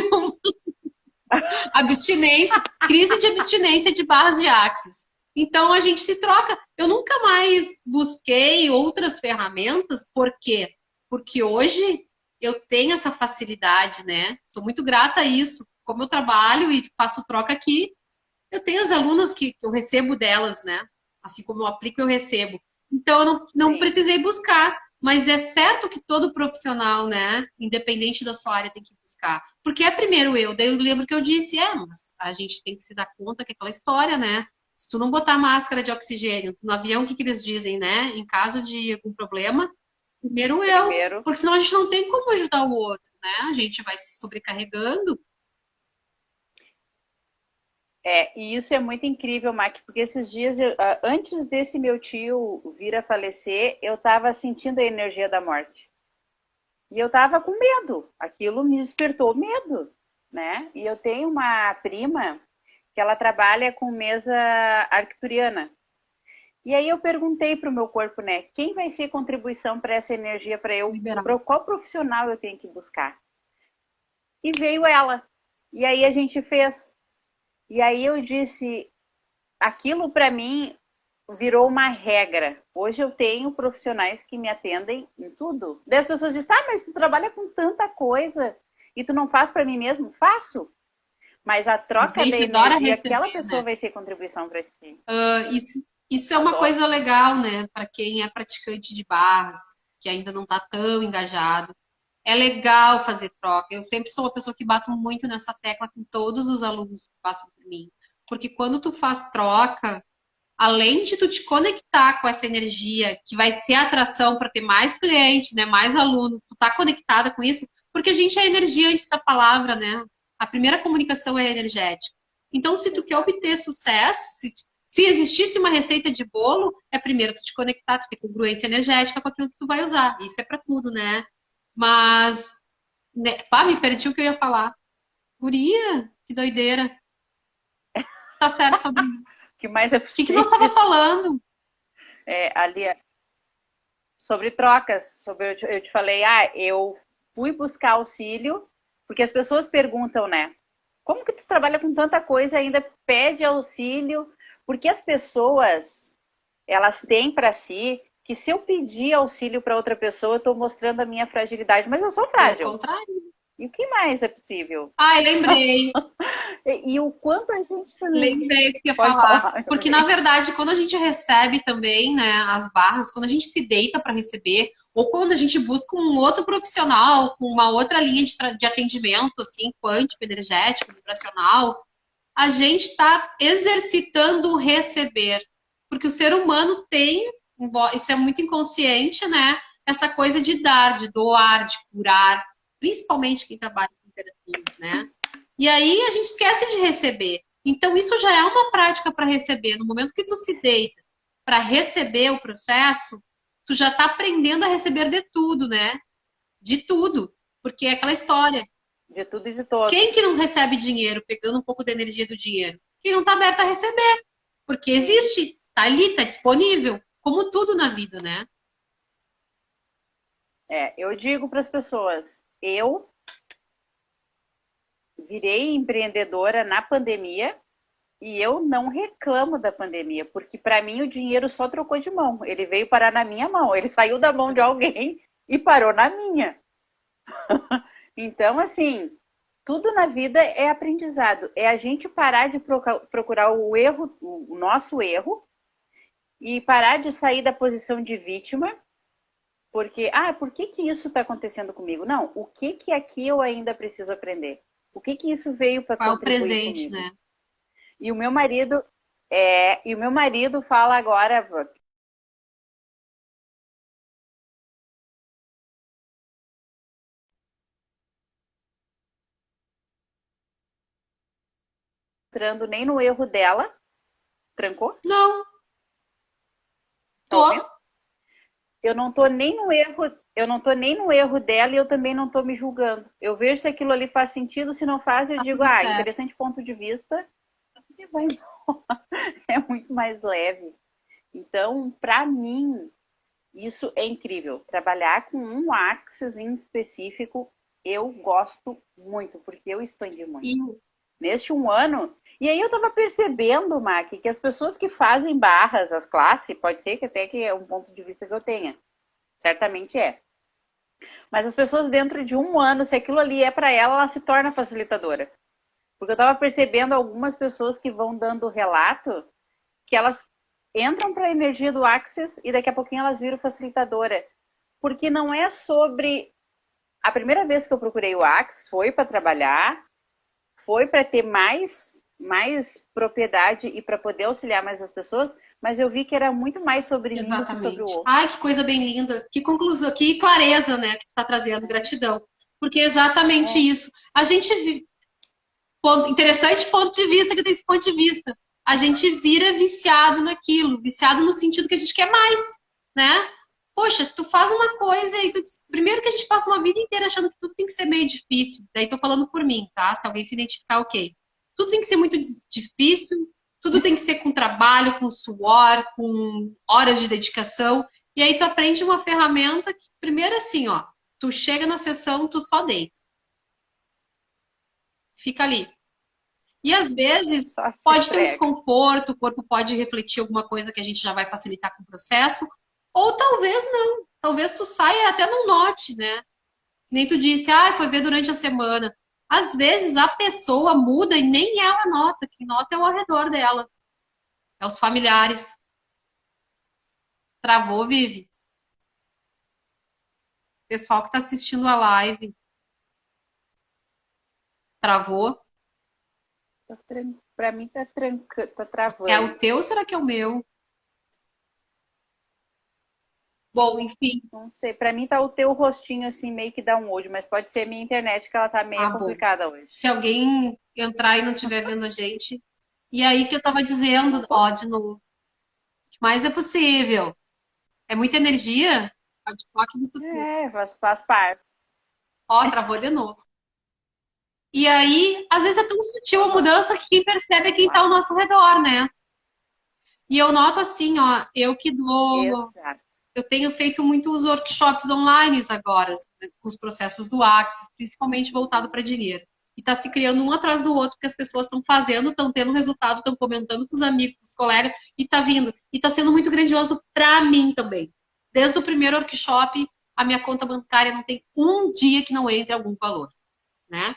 abstinência, crise de abstinência de barras de Axis. Então a gente se troca. Eu nunca mais busquei outras ferramentas, por quê? Porque hoje eu tenho essa facilidade, né? Sou muito grata a isso. Como eu trabalho e faço troca aqui, eu tenho as alunas que eu recebo delas, né? Assim como eu aplico, eu recebo. Então eu não precisei buscar. Mas é certo que todo profissional, né, independente da sua área, tem que buscar. Porque é primeiro eu. Daí eu lembro que eu disse, mas a gente tem que se dar conta que é aquela história, né? Se tu não botar máscara de oxigênio no avião, o que eles dizem, né? Em caso de algum problema, primeiro eu. Porque senão a gente não tem como ajudar o outro, né? A gente vai se sobrecarregando. E isso é muito incrível, Mac, porque esses dias, antes desse meu tio vir a falecer, eu estava sentindo a energia da morte. E eu estava com medo. Aquilo me despertou medo, né? E eu tenho uma prima que ela trabalha com mesa arcturiana. E aí eu perguntei para o meu corpo, né? Quem vai ser contribuição para essa energia para eu? Liberar. Qual profissional eu tenho que buscar? E veio ela. E aí a gente fez. E aí eu disse, aquilo para mim virou uma regra. Hoje eu tenho profissionais que me atendem em tudo. Daí as pessoas dizem, mas tu trabalha com tanta coisa e tu não faz para mim mesmo? Faço. Mas a troca Gente, da adora energia, receber, aquela pessoa né? vai ser contribuição para ti. Isso é uma Adoro. coisa legal, né? Para quem é praticante de barras, que ainda não está tão engajado. É legal fazer troca. Eu sempre sou uma pessoa que bato muito nessa tecla com todos os alunos que passam por mim. Porque quando tu faz troca, além de tu te conectar com essa energia, que vai ser a atração para ter mais clientes, né, mais alunos, tu tá conectada com isso, porque a gente é energia antes da palavra, né? A primeira comunicação é energética. Então, se tu quer obter sucesso, se existisse uma receita de bolo, é primeiro tu te conectar, tu ter congruência energética com aquilo que tu vai usar. Isso é para tudo, né? Mas, né, pá, me perdi o que eu ia falar. Guria, que doideira. Tá certo sobre isso. O que mais é O que nós possível? estava falando? Ali, sobre trocas. Eu te falei, eu fui buscar auxílio, porque as pessoas perguntam, né? Como que tu trabalha com tanta coisa e ainda pede auxílio? Porque as pessoas, elas têm para si que se eu pedir auxílio para outra pessoa, eu estou mostrando a minha fragilidade, mas eu sou Pelo frágil. contrário. E o que mais é possível? Ai, lembrei. E o quanto a gente Lembrei o que eu ia pode falar. falar, meu Porque, na bem. verdade, quando a gente recebe também, né, as barras, quando a gente se deita para receber, ou quando a gente busca um outro profissional com uma outra linha de atendimento, assim, quântico, energético, vibracional, a gente está exercitando o receber. Porque o ser humano tem, isso é muito inconsciente, né? Essa coisa de dar, de doar, de curar, principalmente quem trabalha com terapia, né? E aí a gente esquece de receber. Então isso já é uma prática para receber. No momento que tu se deita para receber o processo, tu já está aprendendo a receber de tudo, né? De tudo. Porque é aquela história. De tudo e de Quem todos. que não recebe dinheiro, pegando um pouco da energia do dinheiro? Quem não está aberto a receber. Porque Sim. existe, tá ali, tá disponível. Como tudo na vida, né? Eu digo para as pessoas, eu virei empreendedora na pandemia e eu não reclamo da pandemia, porque para mim o dinheiro só trocou de mão. Ele veio parar na minha mão, ele saiu da mão de alguém e parou na minha. Então, assim, tudo na vida é aprendizado. É a gente parar de procurar o erro, o nosso erro, e parar de sair da posição de vítima, porque, por que que isso está acontecendo comigo? Não, o que que aqui eu ainda preciso aprender? O que que isso veio para Qual é o contribuir presente, comigo? né? E o meu marido fala agora, entrando nem no erro dela, trancou? Não, Tá tô. ouvindo? Eu não tô nem no erro, eu não tô nem no erro dela e eu também não tô me julgando. Eu vejo se aquilo ali faz sentido, se não faz, eu Tá digo, tudo certo. interessante ponto de vista, e vai embora. É muito mais leve. Então, para mim, isso é incrível. Trabalhar com um Axis em específico, eu gosto muito, porque eu expandi muito. E Neste um ano. E aí eu estava percebendo, Mac, que as pessoas que fazem barras, as classes, pode ser que até que é um ponto de vista que eu tenha. Certamente é. Mas as pessoas dentro de um ano, se aquilo ali é para ela, ela se torna facilitadora. Porque eu estava percebendo algumas pessoas que vão dando relato que elas entram para a energia do Axis e daqui a pouquinho elas viram facilitadora. Porque não é sobre. A primeira vez que eu procurei o Axis foi para trabalhar, foi para ter mais propriedade e para poder auxiliar mais as pessoas, mas eu vi que era muito mais sobre mim do que sobre o exatamente. outro. Ai, que coisa bem linda. Que conclusão, que clareza, né, que tá trazendo. Gratidão. Porque é exatamente É, isso. A gente vive. Interessante ponto de vista que tem esse ponto de vista. A gente vira viciado naquilo, viciado no sentido que a gente quer mais, né? Poxa, tu faz uma coisa e primeiro que a gente passa uma vida inteira achando que tudo tem que ser meio difícil. Daí tô falando por mim, tá? Se alguém se identificar, ok. Tudo tem que ser muito difícil, tudo tem que ser com trabalho, com suor, com horas de dedicação. E aí tu aprende uma ferramenta que, primeiro assim, ó, tu chega na sessão, tu só deita. Fica ali. E às vezes Só se pode ter um entrega. desconforto, o corpo pode refletir alguma coisa que a gente já vai facilitar com o processo, ou talvez não. Talvez tu saia e até não note, né? Nem tu disse, foi ver durante a semana. Às vezes a pessoa muda e nem ela nota, quem nota é o ao redor dela, é os familiares. Travou, Vive. Pessoal que tá assistindo a live, travou. Pra mim tá É travando. o teu ou será que é o meu? Bom, enfim. Não sei, pra mim tá o teu rostinho assim, meio que download, mas pode ser minha internet que ela tá meio Bom. complicada hoje. Se alguém entrar e não estiver vendo a gente. E aí que eu tava dizendo, ó, de novo. Mas é possível. É muita energia? Pode falar que isso tudo. Faz parte. Ó, travou de novo. E aí, às vezes é tão sutil a mudança que quem percebe é quem tá ao nosso redor, né? E eu noto assim, ó, eu que dou. Exato. Eu tenho feito muitos workshops online agora, né, com os processos do Axis, principalmente voltado para dinheiro. E está se criando um atrás do outro, que as pessoas estão fazendo, estão tendo resultado, estão comentando com os amigos, com os colegas, e está vindo. E está sendo muito grandioso para mim também. Desde o primeiro workshop, a minha conta bancária não tem um dia que não entre algum valor, né?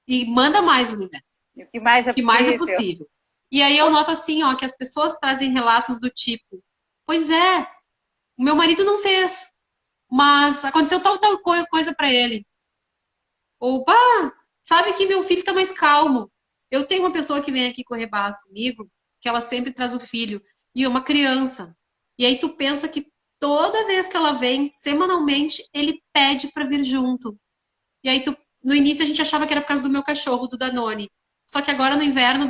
E manda mais, universo. E o que mais é que possível? mais é possível. E aí eu noto assim, ó, que as pessoas trazem relatos do tipo, pois é, o meu marido não fez, mas aconteceu tal coisa para ele. Ou, pá, sabe que meu filho tá mais calmo. Eu tenho uma pessoa que vem aqui correr barras comigo, que ela sempre traz o filho, e é uma criança. E aí tu pensa que toda vez que ela vem, semanalmente, ele pede para vir junto. E aí no início a gente achava que era por causa do meu cachorro, do Danone. Só que agora no inverno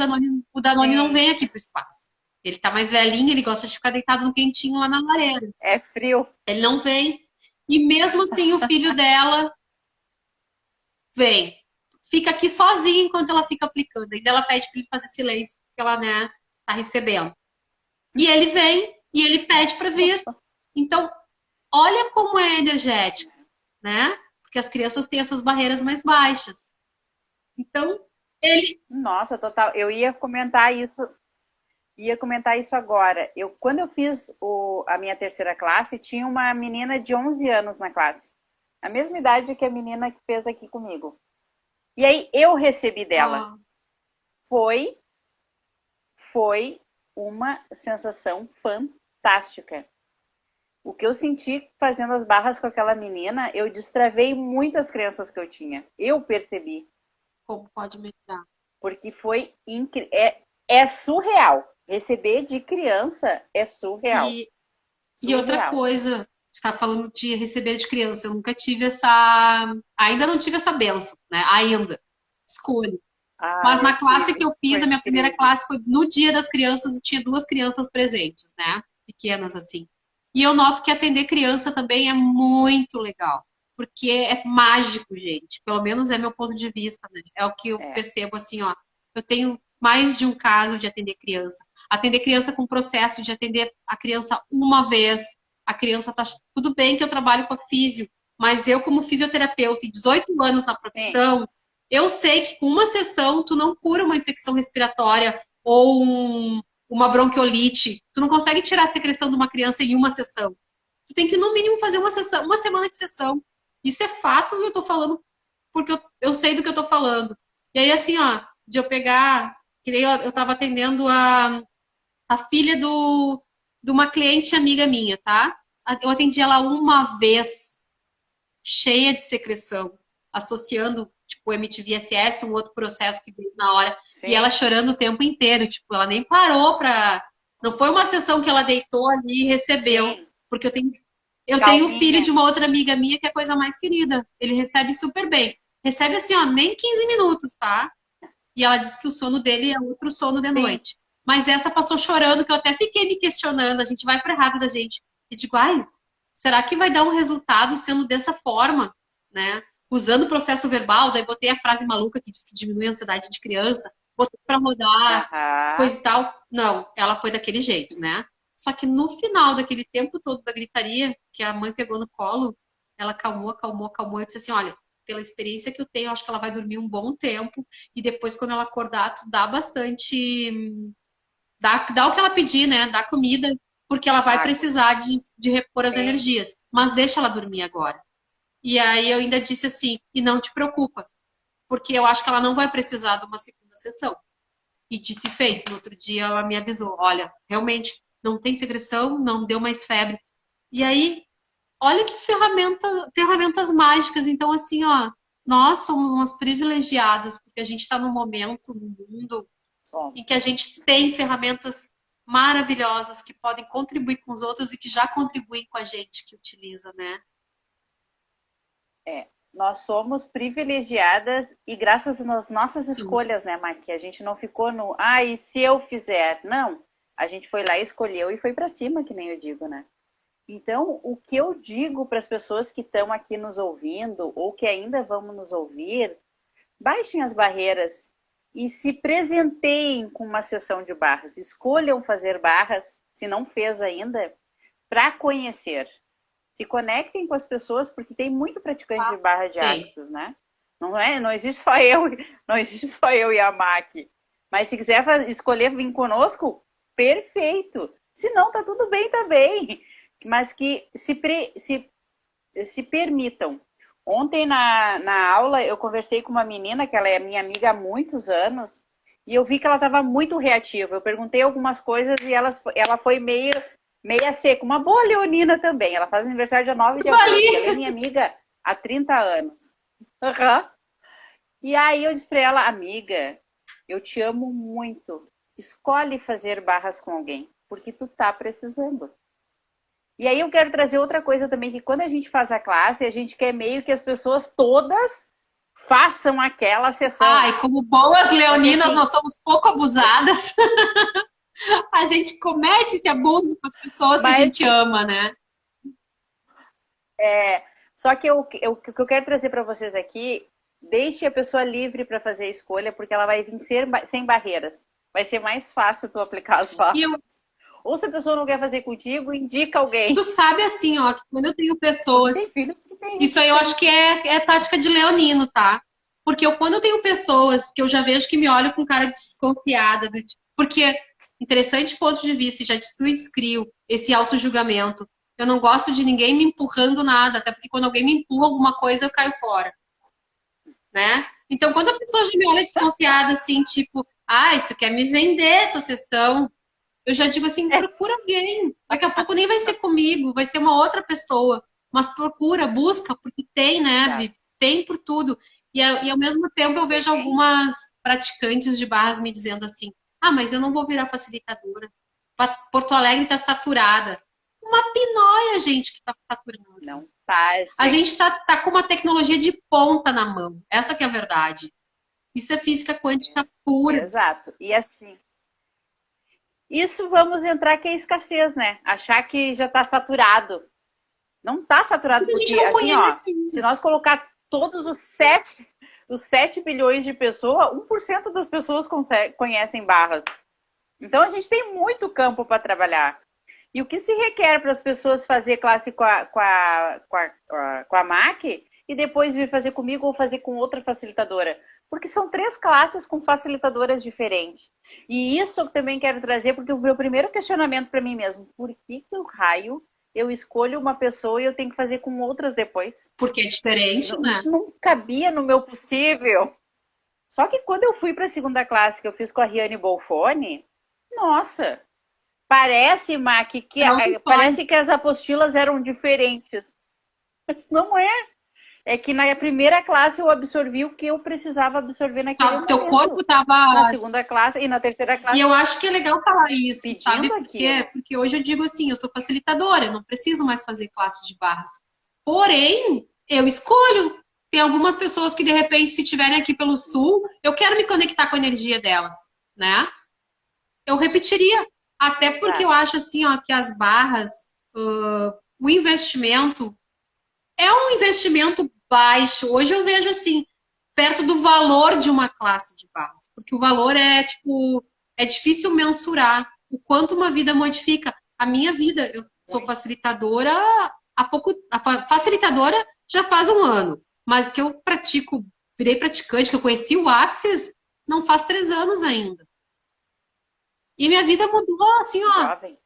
o Danone não vem aqui pro espaço. Ele tá mais velhinho, ele gosta de ficar deitado no quentinho lá na lareira. É frio. Ele não vem. E mesmo assim o filho dela vem. Fica aqui sozinho enquanto ela fica aplicando. Ainda ela pede para ele fazer silêncio, porque ela, né, tá recebendo. E ele vem e ele pede para vir. Então, olha como é energético, né? Porque as crianças têm essas barreiras mais baixas. Então, ele. Nossa, total. Eu ia comentar isso. Agora. Quando eu fiz a minha terceira classe, tinha uma menina de 11 anos na classe. A mesma idade que a menina que fez aqui comigo. E aí eu recebi dela. Foi uma sensação fantástica. O que eu senti fazendo as barras com aquela menina, eu destravei muitas crenças que eu tinha. Eu percebi. Como pode melhorar? Porque foi incrível. É surreal. Receber de criança é surreal. E outra coisa, você está falando de receber de criança. Eu nunca tive essa. Ainda não tive essa benção, né? Ainda. Escolho. Mas na classe que eu fiz, a minha primeira classe foi no Dia das Crianças e tinha 2 crianças presentes, né? Pequenas assim. E eu noto que atender criança também é muito legal. Porque é mágico, gente. Pelo menos é meu ponto de vista, né? É o que eu percebo assim, ó. Eu tenho mais de um caso de atender criança. Atender criança com processo de atender a criança uma vez. A criança tá. Tudo bem que eu trabalho com a físio, mas eu, como fisioterapeuta e 18 anos na profissão, eu sei que com uma sessão tu não cura uma infecção respiratória ou uma bronquiolite. Tu não consegue tirar a secreção de uma criança em uma sessão. Tu tem que, no mínimo, fazer uma sessão, uma semana de sessão. Isso é fato e eu tô falando porque eu sei do que eu tô falando. E aí, assim, ó, de eu pegar, que nem eu tava atendendo a filha de uma cliente amiga minha, tá? Eu atendi ela uma vez, cheia de secreção, associando, tipo, o MTVSS, um outro processo que veio na hora, e ela chorando o tempo inteiro, tipo, ela nem parou pra... Não foi uma sessão que ela deitou ali e recebeu, porque eu tenho filho de uma outra amiga minha que é a coisa mais querida, ele recebe super bem. Recebe assim, ó, nem 15 minutos, tá? E ela disse que o sono dele é outro sono de Sim. noite. Mas essa passou chorando, que eu até fiquei me questionando. A gente vai para errado da gente. E digo, ai, será que vai dar um resultado sendo dessa forma, né? Usando o processo verbal, daí botei a frase maluca que diz que diminui a ansiedade de criança, botei para rodar, Aham. coisa e tal. Não, ela foi daquele jeito, né? Só que no final daquele tempo todo da gritaria, que a mãe pegou no colo, ela acalmou, acalmou, acalmou. Eu disse assim, olha, pela experiência que eu tenho, eu acho que ela vai dormir um bom tempo. E depois, quando ela acordar, tu dá bastante. Dá o que ela pedir, né? Dá comida, porque ela vai Água. precisar de repor as Sim. energias. Mas deixa ela dormir agora. E aí eu ainda disse assim, e não te preocupa, porque eu acho que ela não vai precisar de uma segunda sessão. E dito e feito, no outro dia ela me avisou, olha, realmente não tem secreção, não deu mais febre. E aí, olha que ferramentas mágicas. Então, assim, ó, nós somos umas privilegiadas, porque a gente está num momento, no mundo, em que a Somos. gente tem ferramentas maravilhosas que podem contribuir com os outros e que já contribuem com a gente que utiliza, né? É, nós somos privilegiadas e graças às nossas Sim. escolhas, né, Maqui? A gente não ficou no, e se eu fizer? Não, a gente foi lá, escolheu e foi para cima, que nem eu digo, né? Então, o que eu digo para as pessoas que estão aqui nos ouvindo ou que ainda vão nos ouvir, baixem as barreiras e se presenteiem com uma sessão de barras. Escolham fazer barras, se não fez ainda, para conhecer. Se conectem com as pessoas, porque tem muito praticante de barra de Tem. Axis, né? Não é? Não existe só eu, não existe só eu e a Mac. Mas se quiser escolher vir conosco, perfeito. Se não, tá tudo bem também. Mas que se permitam. Ontem na aula eu conversei com uma menina que ela é minha amiga há muitos anos e eu vi que ela estava muito reativa. Eu perguntei algumas coisas e ela foi meia seca. Uma boa leonina também. Ela faz aniversário dia 9 de Tudo agosto. ali. Ela é minha amiga há 30 anos. Uhum. E aí eu disse para ela, amiga, eu te amo muito. Escolhe fazer barras com alguém, porque tu tá precisando. E aí eu quero trazer outra coisa também, que quando a gente faz a classe, a gente quer meio que as pessoas todas façam aquela sessão. Ai, como boas Só que leoninas, assim, nós somos pouco abusadas. A gente comete esse abuso com as pessoas que a mas gente ama, né? só que o que eu quero trazer para vocês aqui, deixe a pessoa livre para fazer a escolha, porque ela vai vir sem barreiras. Vai ser mais fácil tu aplicar as E barras. eu, Ou se a pessoa não quer fazer contigo, indica alguém. tu sabe assim, ó, que quando eu tenho Porque pessoas. tem filhos que têm Isso aí eu acho resistência. que é tática de leonino, tá? Porque quando eu tenho pessoas que eu já vejo que me olham com cara de desconfiada, porque interessante ponto de vista, já destruí, descrio esse auto-julgamento. Eu não gosto de ninguém me empurrando nada, até porque quando alguém me empurra alguma coisa, eu caio fora, né? Então, quando a pessoa já me olha desconfiada, assim, tipo, ai, tu quer me vender tua sessão? Eu já digo assim, procura alguém. Daqui a pouco nem vai ser comigo, vai ser uma outra pessoa. Mas procura, busca, porque tem, né, Exato. Vivi? Tem por tudo. E ao mesmo tempo eu vejo Tem. algumas praticantes de barras me dizendo assim, ah, mas eu não vou virar facilitadora. Porto Alegre está saturada. Uma pinóia, gente, que está saturada. Não faz, A gente gente. tá com uma tecnologia de ponta na mão. Essa que é a verdade. Isso é física quântica pura. Exato. E assim, isso vamos entrar que é escassez, né? Achar que já está saturado. Não está saturado, Porque a gente porque não assim, ó, conhece se ainda. nós colocar todos os 7 bilhões de pessoas, 1% das pessoas conhecem barras. Então a gente tem muito campo para trabalhar. E o que se requer para as pessoas fazer classe com a MAC e depois vir fazer comigo ou fazer com outra facilitadora? Porque são 3 classes com facilitadoras diferentes. E isso eu também quero trazer, porque o meu primeiro questionamento para mim mesmo, por que o raio eu escolho uma pessoa e eu tenho que fazer com outras depois? Porque é diferente, né? Isso não cabia no meu possível. Só que quando eu fui para a segunda classe que eu fiz com a Riane Bolfone, nossa, parece, Mac, É outra história. parece que as apostilas eram diferentes. Mas não é. É que na primeira classe eu absorvi o que eu precisava absorver naquele Teu corpo momento. Na tava. segunda classe e na terceira E classe eu acho que é legal falar isso, sabe pedindo por quê? aquilo. Porque hoje eu digo assim, eu sou facilitadora, eu não preciso mais fazer classe de barras. Porém, eu escolho. tem algumas pessoas que, de repente, se estiverem aqui pelo sul, eu quero me conectar com a energia delas, né? Eu repetiria. Até porque eu Exato. acho assim, ó, que as barras, o investimento é um investimento baixo. Hoje eu vejo assim, perto do valor de uma classe de barras, porque o valor é tipo, é difícil mensurar o quanto uma vida modifica. A minha vida, eu sou Muito. facilitadora facilitadora já faz um ano, mas que eu pratico, virei praticante, que eu conheci o Axis, não faz 3 anos ainda. E minha vida mudou assim, ó, Jovem.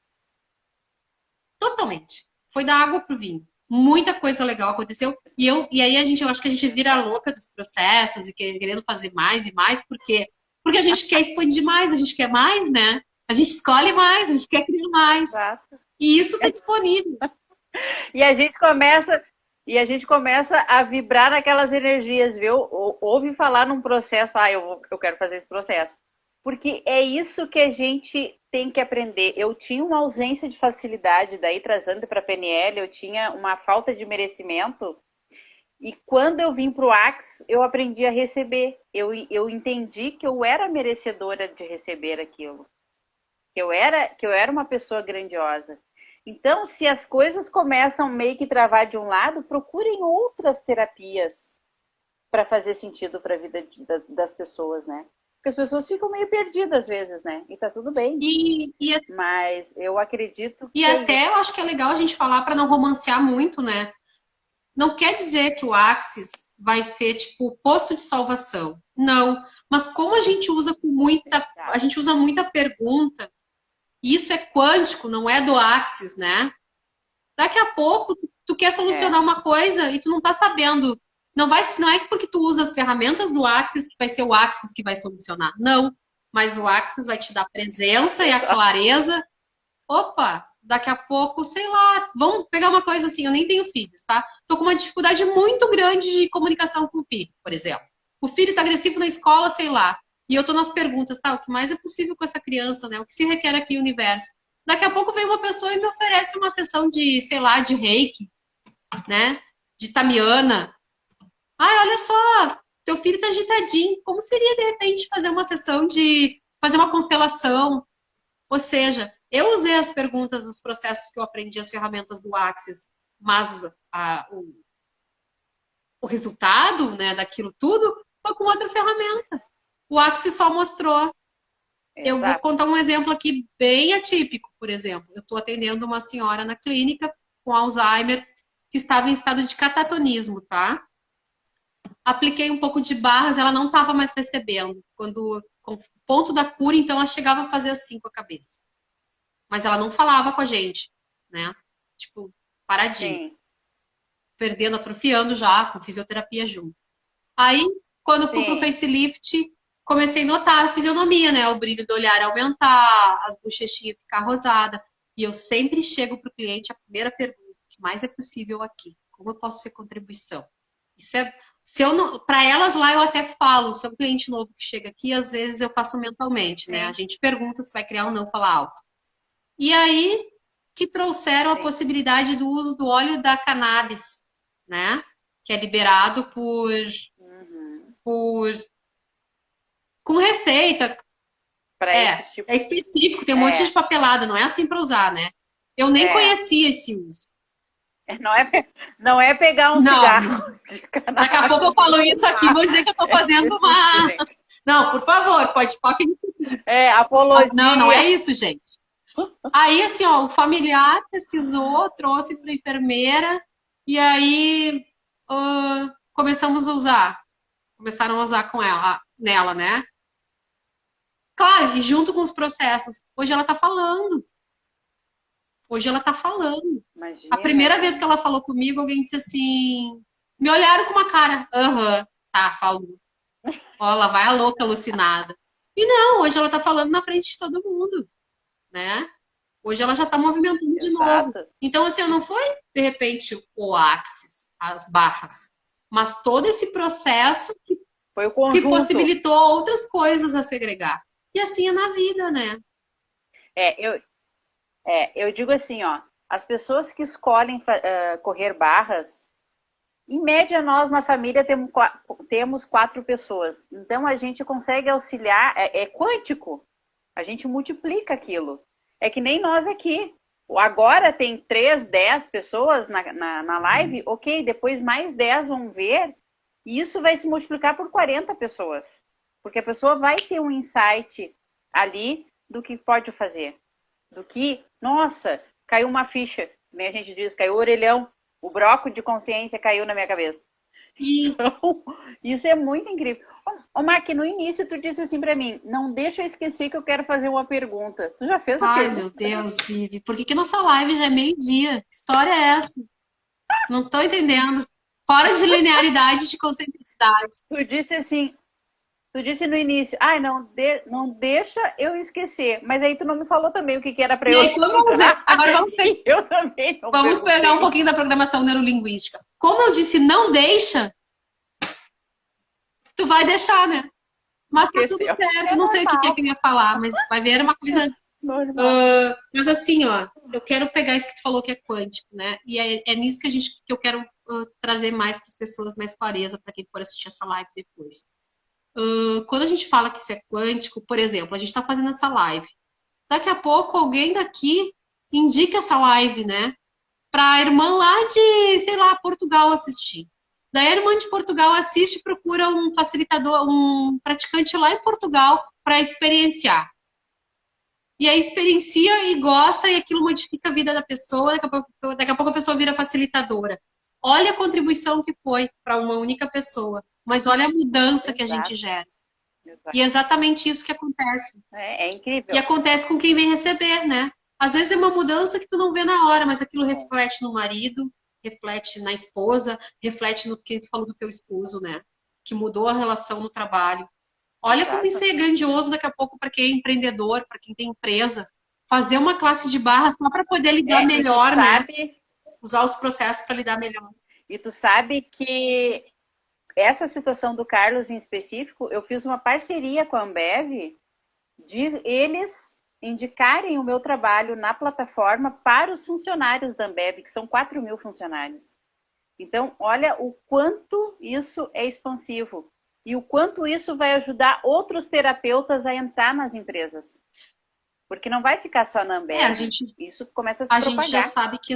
totalmente. Foi da água pro vinho. Muita coisa legal aconteceu. E aí eu acho que a gente vira louca dos processos e querendo fazer mais e mais, porque a gente quer expandir mais, a gente quer mais, né? A gente escolhe mais, a gente quer criar mais. Exato. E isso está disponível. E a gente começa a vibrar naquelas energias, viu? Ouve falar num processo, eu quero fazer esse processo. Porque é isso que a gente tem que aprender. Eu tinha uma ausência de facilidade, daí trazendo para a PNL, eu tinha uma falta de merecimento. E quando eu vim para o Axe, eu aprendi a receber. Eu entendi que eu era merecedora de receber aquilo. Que eu era uma pessoa grandiosa. Então, se as coisas começam meio que travar de um lado, procurem outras terapias para fazer sentido para a vida das pessoas, né? Porque as pessoas ficam meio perdidas às vezes, né? E tá tudo bem. E, e, Mas eu acredito e que é até eu isso. acho que é legal a gente falar para não romancear muito, né? Não quer dizer que o Axis vai ser tipo o poço de salvação. Não. Mas como a gente usa com muita, a Exato. gente usa muita pergunta, e isso é quântico, não é do Axis, né? Daqui a pouco tu quer É. solucionar uma coisa e tu não tá sabendo. Não é porque tu usa as ferramentas do Axis que vai ser o Axis que vai solucionar. Não. Mas o Axis vai te dar presença e a clareza. Opa, daqui a pouco, sei lá, vamos pegar uma coisa assim, eu nem tenho filhos, tá? Tô com uma dificuldade muito grande de comunicação com o filho, por exemplo. O filho tá agressivo na escola, sei lá. E eu tô nas perguntas, tá? O que mais é possível com essa criança, né? O que se requer aqui no universo? Daqui a pouco vem uma pessoa e me oferece uma sessão de, sei lá, de reiki, né? De tamiana. Ai, olha só, teu filho tá agitadinho. Como seria, de repente, fazer uma sessão de fazer uma constelação? Ou seja, eu usei as perguntas dos processos que eu aprendi, as ferramentas do Axis, mas o resultado, né, daquilo tudo foi com outra ferramenta. O Axis só mostrou. Eu vou Exato. contar um exemplo aqui bem atípico, por exemplo. Eu estou atendendo uma senhora na clínica com Alzheimer que estava em estado de catatonismo, tá? Apliquei um pouco de barras, ela não estava mais recebendo. Quando, com o ponto da cura, então ela chegava a fazer assim com a cabeça. Mas ela não falava com a gente, né? Tipo, paradinho, Sim. perdendo, atrofiando já, com fisioterapia junto. Aí, quando eu fui pro Sim. facelift, comecei a notar a fisionomia, né? O brilho do olhar aumentar, as bochechinhas ficar rosada. E eu sempre chego pro cliente a primeira pergunta: o que mais é possível aqui? Como eu posso ser contribuição? Isso é, se eu não, para elas lá eu até falo, se é um cliente novo que chega aqui, às vezes eu faço mentalmente, né? A Sim. gente pergunta se vai criar ou não, falar alto. E aí que trouxeram a Sim. possibilidade do uso do óleo da cannabis, né? Que é liberado Uhum. por com receita. Para É, esse tipo. é específico, tem um monte de É. papelada, não é assim para usar, né? Eu nem É. conhecia esse uso. Não é pegar um Não, cigarro de daqui a pouco eu cannabis e falo isso aqui, fumar. vou dizer que eu tô É fazendo específico, uma. gente. Não, por favor, pode focar nisso. É Não, não é apologia. isso, gente. Aí, assim, ó, o familiar pesquisou, trouxe para enfermeira, e aí começamos a usar. Começaram a usar com ela, nela, né? Claro, e junto com os processos. Hoje ela tá falando. Hoje ela tá falando. A Imagina, primeira vez que gente. ela falou comigo, alguém disse assim. Me olharam com uma cara. Aham, tá, falou. Ó, ela vai a louca, alucinada. E não, hoje ela tá falando na frente de todo mundo, né? Hoje ela já está movimentando de novo. Exato. Então, assim, não foi, de repente, o axis, as barras, mas todo esse processo Foi o que conjunto. possibilitou outras coisas a segregar. E assim é na vida, né? É, eu digo assim, ó. As pessoas que escolhem correr barras, Em média, nós na família temos 4 pessoas. Então, a gente consegue auxiliar, é quântico. A gente multiplica aquilo. É que nem nós aqui. Agora tem 3, 10 pessoas na live, ok, depois mais 10 vão ver, e isso vai se multiplicar por 40 pessoas. Porque a pessoa vai ter um insight ali do que pode fazer. Do que, nossa, caiu uma ficha, né? A gente diz, caiu o orelhão, o broco de consciência caiu na minha cabeça. E Então, isso é muito incrível. Ô, Mark, no início tu disse assim pra mim, não deixa eu esquecer que eu quero fazer uma pergunta. Tu já fez a ai, meu pergunta? Deus, Vivi, por que que nossa live já é meio-dia? Que história é essa? Não tô entendendo. Fora de linearidade de concentricidade. Tu disse assim, tu disse no início, ai, não deixa eu esquecer. Mas aí tu não me falou também o que que era pra E eu aí, como eu usei. lembrar. Agora E eu também não vamos pegar um perguntei. pouquinho da programação neurolinguística. Como eu disse, não deixa, tu vai deixar, né? Mas tá tudo Esqueceu. certo. É Não sei o que que é normal, que eu ia falar, mas vai ver, era uma coisa. normal. Mas assim, ó, eu quero pegar isso que tu falou que é quântico, né? E é nisso que eu quero trazer mais para as pessoas, mais clareza para quem for assistir essa live depois. Quando a gente fala que isso é quântico, por exemplo, a gente está fazendo essa live. Daqui a pouco alguém daqui indica essa live, né? Para a irmã lá de, sei lá, Portugal assistir. Daí a irmã de Portugal assiste e procura um facilitador, um praticante lá em Portugal para experienciar. E aí experiencia e gosta, e aquilo modifica a vida da pessoa, daqui a pouco a pessoa vira facilitadora. Olha a contribuição que foi para uma única pessoa, mas olha a mudança que a gente Exato, gera. exato. E é exatamente isso que acontece. É E incrível. acontece com quem vem receber, né? Às vezes é uma mudança que tu não vê na hora, mas aquilo É, reflete no marido, reflete na esposa, reflete no que tu falou do teu esposo, né? Que mudou a relação no trabalho. Olha como isso exato. é grandioso daqui a pouco para quem é empreendedor, para quem tem empresa. Fazer uma classe de barra só para poder lidar É, melhor, né? Usar os processos para lidar melhor. e tu sabe que essa situação do Carlos em específico, eu fiz uma parceria com a Ambev de eles indicarem o meu trabalho na plataforma para os funcionários da Ambev, que são 4.000 funcionários. Então, olha o quanto isso é expansivo e o quanto isso vai ajudar outros terapeutas a entrar nas empresas. Porque não vai ficar só na É, a Ambev. gente, Isso começa a se a gente já propagar. sabe que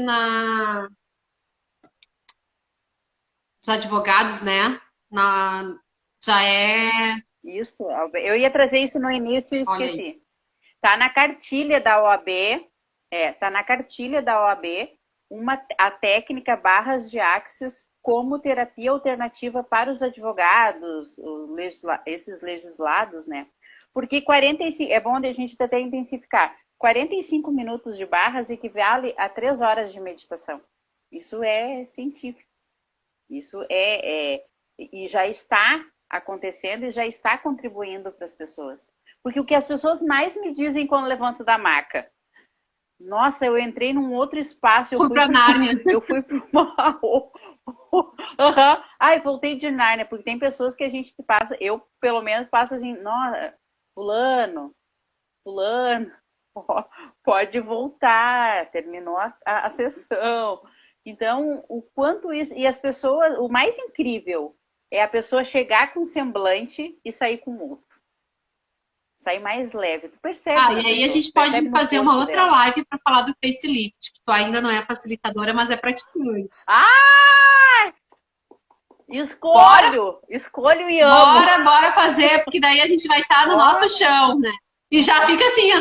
os advogados, né? Já é. Isso, eu ia trazer isso no início e Olha aí. esqueci. Tá na cartilha da OAB, tá na cartilha da OAB a técnica barras de Axis como terapia alternativa para os advogados, esses legislados, né? Porque 45, é bom a gente até intensificar, 45 minutos de barras equivale a 3 horas de meditação. Isso é científico. Isso e já está acontecendo e já está contribuindo para as pessoas. Porque o que as pessoas mais me dizem quando levanto da maca, nossa, eu entrei num outro espaço, Fui para Nárnia. eu fui para uma uhum. Ai, voltei de Nárnia, porque tem pessoas que a gente passa, eu pelo menos passo assim, nossa, fulano, pode voltar, terminou a sessão. Então, o quanto isso. E as pessoas. O mais incrível é a pessoa chegar com um semblante e sair com outro. Sair mais leve. Tu percebe E na aí a pessoa, gente tu pode percebe no fazer uma corpo outra dela. live para falar do facelift, que tu ainda não é facilitadora, mas é praticante. Ah! Bora, Escolho e amo. bora fazer, porque daí a gente vai estar no nosso Bora. chão, né? E já fica assim,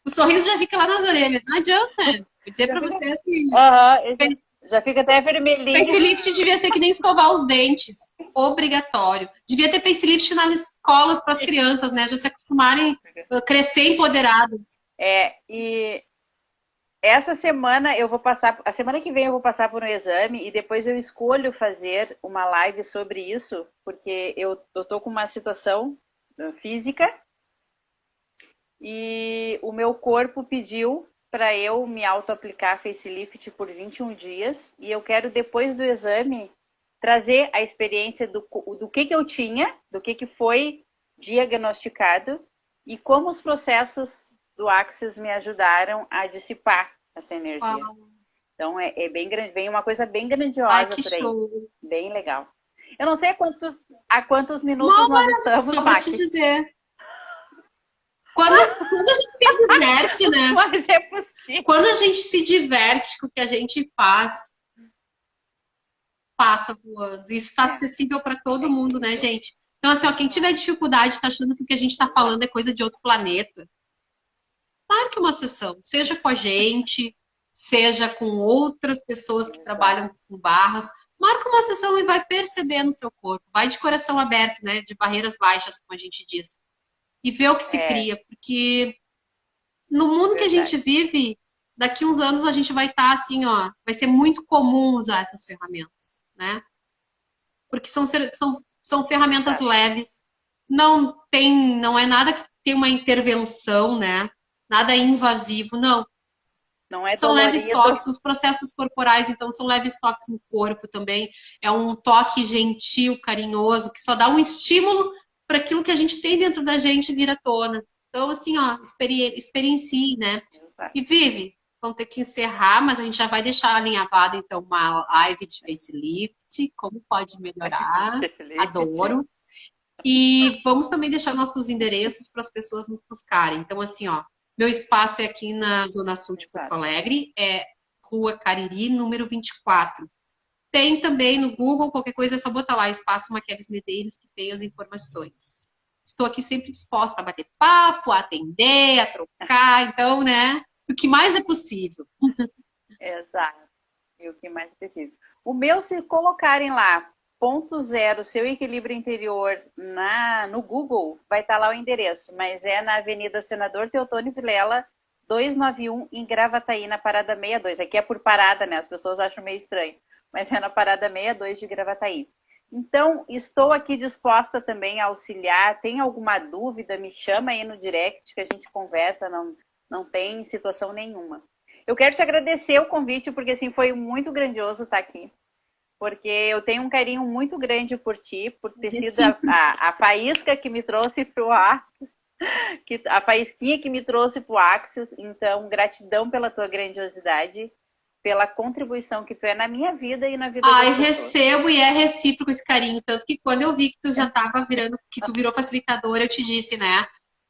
o sorriso já fica lá nas orelhas. Não adianta. Vou dizer Já para fica, vocês que já fica até vermelhinho. facelift devia ser que nem escovar os dentes. Obrigatório. Devia ter facelift nas escolas para as crianças, né? Já se acostumarem a crescer empoderadas. E essa semana eu vou passar, a semana que vem eu vou passar por um exame e depois eu escolho fazer uma live sobre isso, porque eu tô com uma situação física e o meu corpo pediu para eu me auto-aplicar facelift por 21 dias e eu quero depois do exame trazer a experiência do que eu tinha, do que foi diagnosticado e como os processos do Axis me ajudaram a dissipar essa energia. Uau. Então é bem grande, vem uma coisa bem Ai, grandiosa que por aí. show. Bem legal. Eu não sei a quantos minutos nós estamos, Só pra Mac. te dizer. Quando a gente se diverte, né? Mas é possível. Quando a gente se diverte com o que a gente faz, passa voando. Isso está acessível para todo mundo, né, gente? Então, assim, ó, quem tiver dificuldade, tá achando que o que a gente está falando é coisa de outro planeta, marque uma sessão, seja com a gente, seja com outras pessoas que trabalham com barras. Marca uma sessão e vai perceber no seu corpo. Vai de coração aberto, né? De barreiras baixas, como a gente diz. E vê o que se cria. Porque no mundo que a gente vive, daqui uns anos a gente vai estar assim, ó. Vai ser muito comum usar essas ferramentas, né? Porque são ferramentas leves. Não é nada que tem uma intervenção, né? Nada invasivo, não. Não é São leves dolorido. toques, os processos corporais, então, são leves toques no corpo também. É um toque gentil, carinhoso, que só dá um estímulo para aquilo que a gente tem dentro da gente vir à tona. Então, assim, ó, experiencie, né? E vive. Vão ter que encerrar, mas a gente já vai deixar alinhavado, então, uma live de facelift, como pode melhorar. Adoro. E vamos também deixar nossos endereços para as pessoas nos buscarem. Então, assim, ó, meu espaço é aqui na Zona Sul de Porto Alegre, é Rua Cariri, número 24. Tem também no Google, qualquer coisa é só botar lá, Espaço Maqueles Medeiros, que tem as informações. Estou aqui sempre disposta a bater papo, a atender, a trocar, então, né, o que mais é possível. Exato. E o que mais é possível. O meu, se colocarem lá, ponto zero, seu equilíbrio interior no Google, vai estar lá o endereço, mas é na Avenida Senador Teotônio Vilela, 291, em Gravataí, na parada 62. Aqui é por parada, né? As pessoas acham meio estranho, mas é na parada 62 de Gravataí. Então, estou aqui disposta também a auxiliar. Tem alguma dúvida, me chama aí no direct que a gente conversa, não tem situação nenhuma. Eu quero te agradecer o convite, porque assim, foi muito grandioso estar aqui. Porque eu tenho um carinho muito grande por ti, por ter sido a faísca que me trouxe para o Axis, a faísquinha que me trouxe para o Axis. Então, gratidão pela tua grandiosidade, pela contribuição que tu é na minha vida e na vida das pessoas. Recebo e é recíproco esse carinho. Tanto que quando eu vi que tu já estava que tu virou facilitadora, eu te disse, né?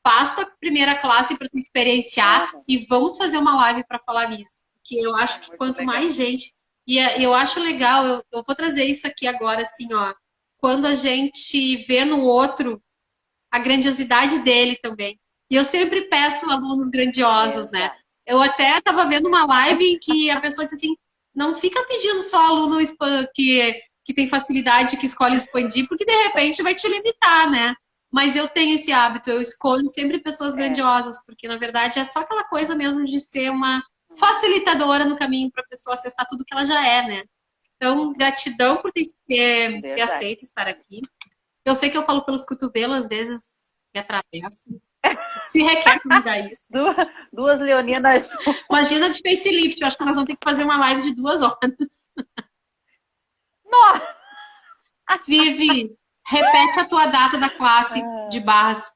Faça a primeira classe para tu experienciar e vamos fazer uma live para falar nisso. Porque eu acho que quanto mais gente... E eu acho legal, eu vou trazer isso aqui agora, assim, ó. Quando a gente vê no outro a grandiosidade dele também. E eu sempre peço alunos grandiosos, né? Eu até estava vendo uma live em que a pessoa disse assim, não fica pedindo só aluno que tem facilidade, que escolhe expandir, porque de repente vai te limitar, né? Mas eu tenho esse hábito, eu escolho sempre pessoas grandiosas, porque na verdade é só aquela coisa mesmo de ser uma facilitadora no caminho para a pessoa acessar tudo que ela já é, né? Então, gratidão por ter aceito estar aqui. Eu sei que eu falo pelos cotovelos, às vezes me atravesso. Se requer para me dar isso. Duas leoninas. Imagina de facelift, eu acho que nós vamos ter que fazer uma live de 2 horas. Nossa! Vivi, repete a tua data da classe de barras.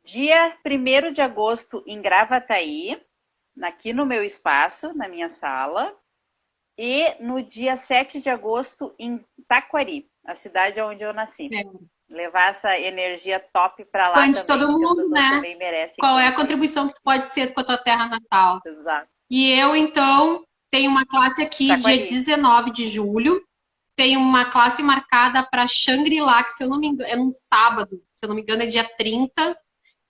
Dia 1º de agosto em Gravataí, aqui no meu espaço, na minha sala. E no dia 7 de agosto em Taquari, a cidade onde eu nasci. Certo. Levar essa energia top para lá também. Expande todo mundo, né? Qual é a contribuição que tu pode ser com a tua terra natal? Exato. E eu, então, tenho uma classe aqui Taquari. dia 19 de julho. Tenho uma classe marcada para Xangri-Lá, que se eu não me engano, é num sábado. Se eu não me engano, é dia 30.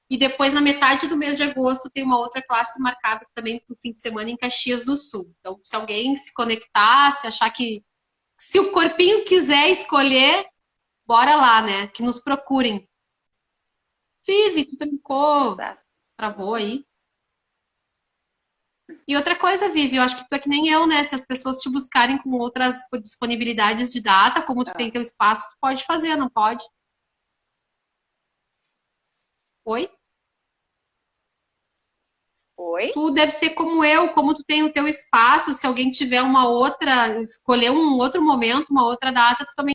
E depois, na metade do mês de agosto, tem uma outra classe marcada também para o fim de semana em Caxias do Sul. Então, se alguém se conectar, se achar que... Se o corpinho quiser escolher, bora lá, né? Que nos procurem. Vive, tu trancou. Travou aí. E outra coisa, Vivi, eu acho que tu é que nem eu, né? Se as pessoas te buscarem com outras disponibilidades de data, como tu tem teu espaço, tu pode fazer, não pode? Oi? Oi? Tu deve ser como eu, como tu tem o teu espaço, se alguém tiver uma outra, escolher um outro momento, uma outra data, tu também